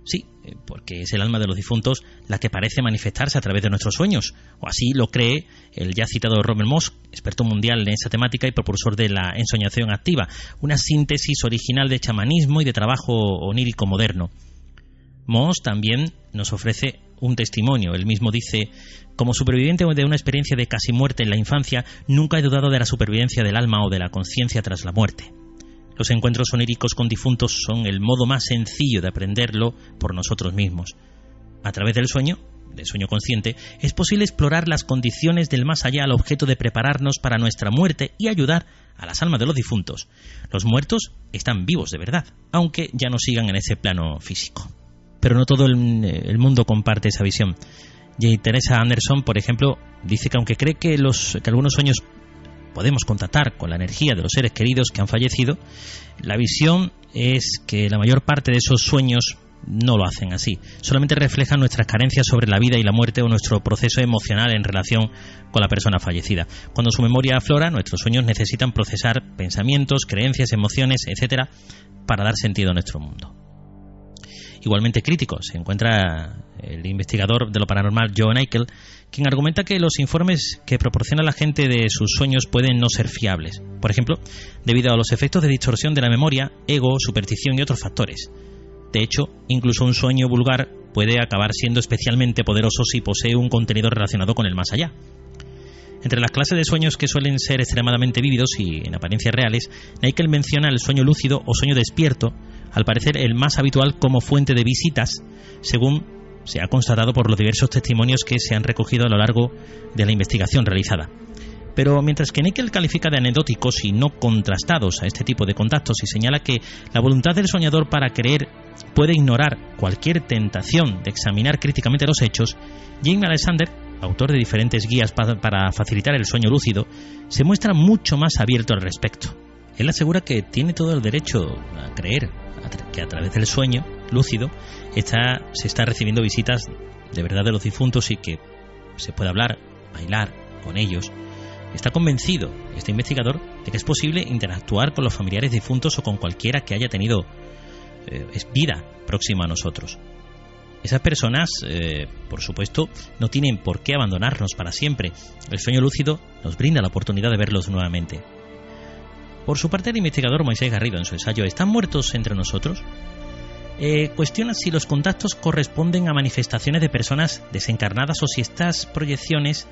Sí, porque es el alma de los difuntos la que parece manifestarse a través de nuestros sueños, o así lo cree el ya citado Robert Moss, experto mundial en esa temática y propulsor de la ensoñación activa, una síntesis original de chamanismo y de trabajo onírico moderno. Moss también nos ofrece un testimonio. Él mismo dice: como superviviente de una experiencia de casi muerte en la infancia, nunca he dudado de la supervivencia del alma o de la conciencia tras la muerte. Los encuentros oníricos con difuntos son el modo más sencillo de aprenderlo por nosotros mismos. A través del sueño consciente, es posible explorar las condiciones del más allá al objeto de prepararnos para nuestra muerte y ayudar a las almas de los difuntos. Los muertos están vivos de verdad, aunque ya no sigan en ese plano físico. Pero no todo el mundo comparte esa visión. J. Teresa Anderson, por ejemplo, dice que aunque cree que algunos sueños podemos contactar con la energía de los seres queridos que han fallecido, la visión es que la mayor parte de esos sueños no lo hacen así. Solamente reflejan nuestras carencias sobre la vida y la muerte o nuestro proceso emocional en relación con la persona fallecida. Cuando su memoria aflora, nuestros sueños necesitan procesar pensamientos, creencias, emociones, etcétera, para dar sentido a nuestro mundo. igualmente crítico se encuentra el investigador de lo paranormal Joe Nickell, quien argumenta que los informes que proporciona la gente de sus sueños pueden no ser fiables, por ejemplo, debido a los efectos de distorsión de la memoria, ego, superstición y otros factores. De hecho, incluso un sueño vulgar puede acabar siendo especialmente poderoso si posee un contenido relacionado con el más allá. Entre las clases de sueños que suelen ser extremadamente vívidos y en apariencia reales, Nickell menciona el sueño lúcido o sueño despierto, al parecer el más habitual como fuente de visitas, según se ha constatado por los diversos testimonios que se han recogido a lo largo de la investigación realizada. Pero mientras que Nickell califica de anecdóticos y no contrastados a este tipo de contactos y señala que la voluntad del soñador para creer puede ignorar cualquier tentación de examinar críticamente los hechos, Jim Alexander, autor de diferentes guías para facilitar el sueño lúcido, se muestra mucho más abierto al respecto. Él asegura que tiene todo el derecho a creer que a través del sueño lúcido se está recibiendo visitas de verdad de los difuntos y que se puede hablar, bailar con ellos. Está convencido este investigador de que es posible interactuar con los familiares difuntos o con cualquiera que haya tenido vida próxima a nosotros. Esas personas, por supuesto, no tienen por qué abandonarnos para siempre. El sueño lúcido nos brinda la oportunidad de verlos nuevamente. Por su parte, el investigador Moisés Garrido, en su ensayo ¿Están muertos entre nosotros?, cuestiona si los contactos corresponden a manifestaciones de personas desencarnadas o si estas proyecciones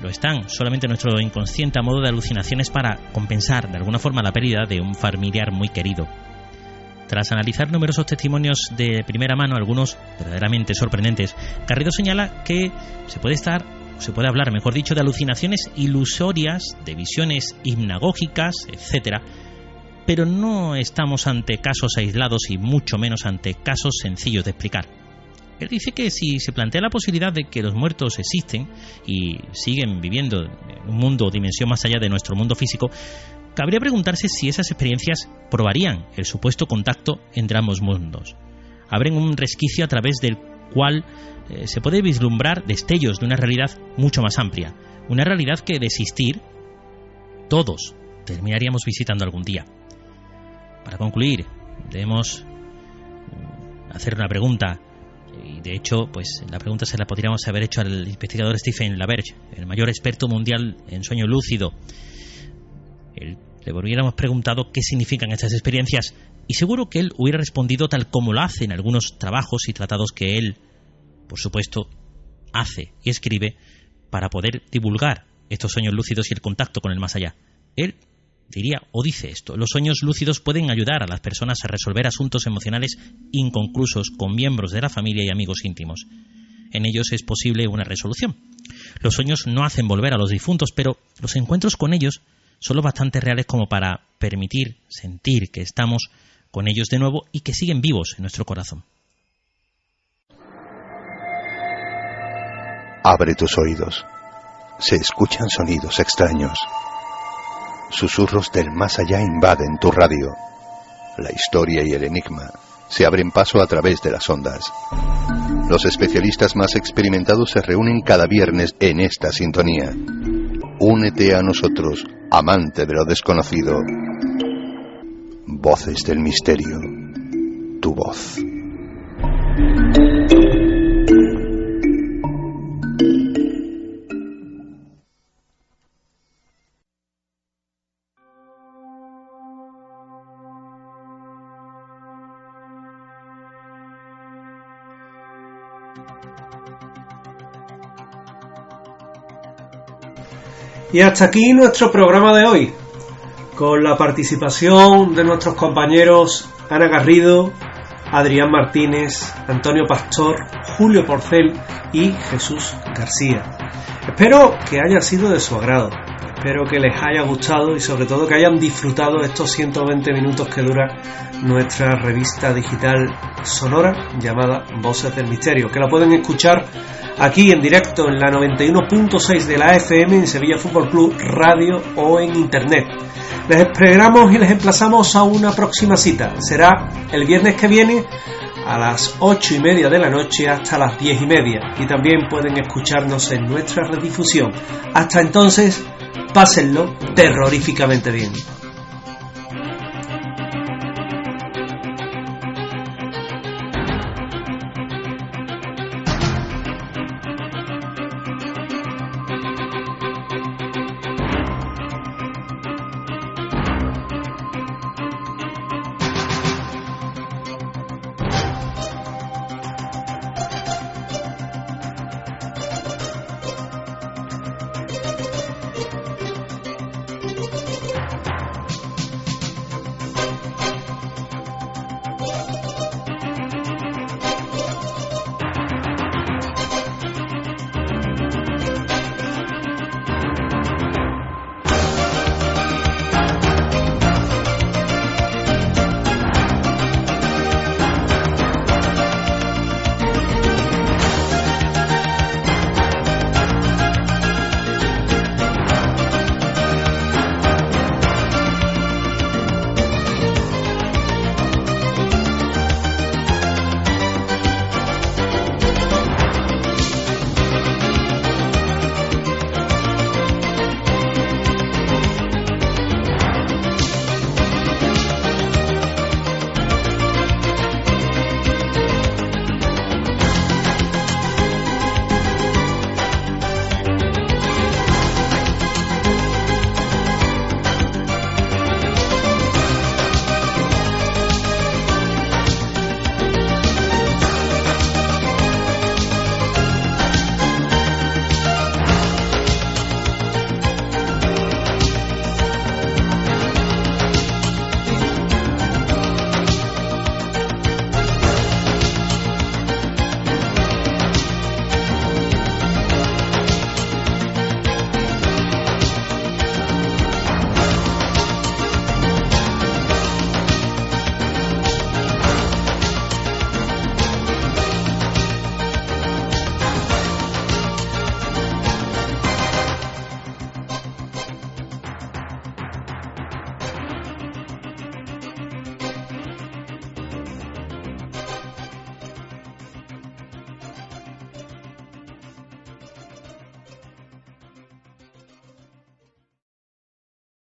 lo están solamente nuestro inconsciente a modo de alucinaciones para compensar de alguna forma la pérdida de un familiar muy querido. Tras analizar numerosos testimonios de primera mano, algunos verdaderamente sorprendentes, Garrido señala que se puede hablar, mejor dicho, de alucinaciones ilusorias, de visiones hipnagógicas, etc., pero no estamos ante casos aislados y mucho menos ante casos sencillos de explicar. Él dice que si se plantea la posibilidad de que los muertos existen y siguen viviendo en un mundo o dimensión más allá de nuestro mundo físico, cabría preguntarse si esas experiencias probarían el supuesto contacto entre ambos mundos. Abren un resquicio a través del cual se puede vislumbrar destellos de una realidad mucho más amplia, una realidad que de existir todos terminaríamos visitando algún día. Para concluir, debemos hacer una pregunta, y de hecho, pues la pregunta se la podríamos haber hecho al investigador Stephen LaBerge, el mayor experto mundial en sueño lúcido. Le hubiéramos preguntado qué significan estas experiencias y seguro que él hubiera respondido tal como lo hace en algunos trabajos y tratados que él, por supuesto, hace y escribe para poder divulgar estos sueños lúcidos y el contacto con el más allá. Él diría o dice esto: los sueños lúcidos pueden ayudar a las personas a resolver asuntos emocionales inconclusos con miembros de la familia y amigos íntimos. En ellos es posible una resolución. Los sueños no hacen volver a los difuntos, pero los encuentros con ellos son lo bastante reales como para permitir sentir que estamos con ellos de nuevo y que siguen vivos en nuestro corazón. Abre tus oídos. Se escuchan sonidos extraños. Susurros del más allá invaden tu radio. La historia y el enigma se abren paso a través de las ondas. Los especialistas más experimentados se reúnen cada viernes en esta sintonía. Únete a nosotros, amante de lo desconocido. Voces del misterio. Tu voz. Y hasta aquí nuestro programa de hoy, con la participación de nuestros compañeros Ana Garrido, Adrián Martínez, Antonio Pastor, Julio Porcel y Jesús García. Espero que haya sido de su agrado, espero que les haya gustado y sobre todo que hayan disfrutado estos 120 minutos que dura nuestra revista digital sonora llamada Voces del Misterio, que la pueden escuchar aquí en directo en la 91.6 de la FM en Sevilla Fútbol Club Radio o en internet. Les esperamos y les emplazamos a una próxima cita. Será el viernes que viene a las 8:30 de la noche hasta las 10:30 y también pueden escucharnos en nuestra redifusión. Hasta entonces, pásenlo terroríficamente bien.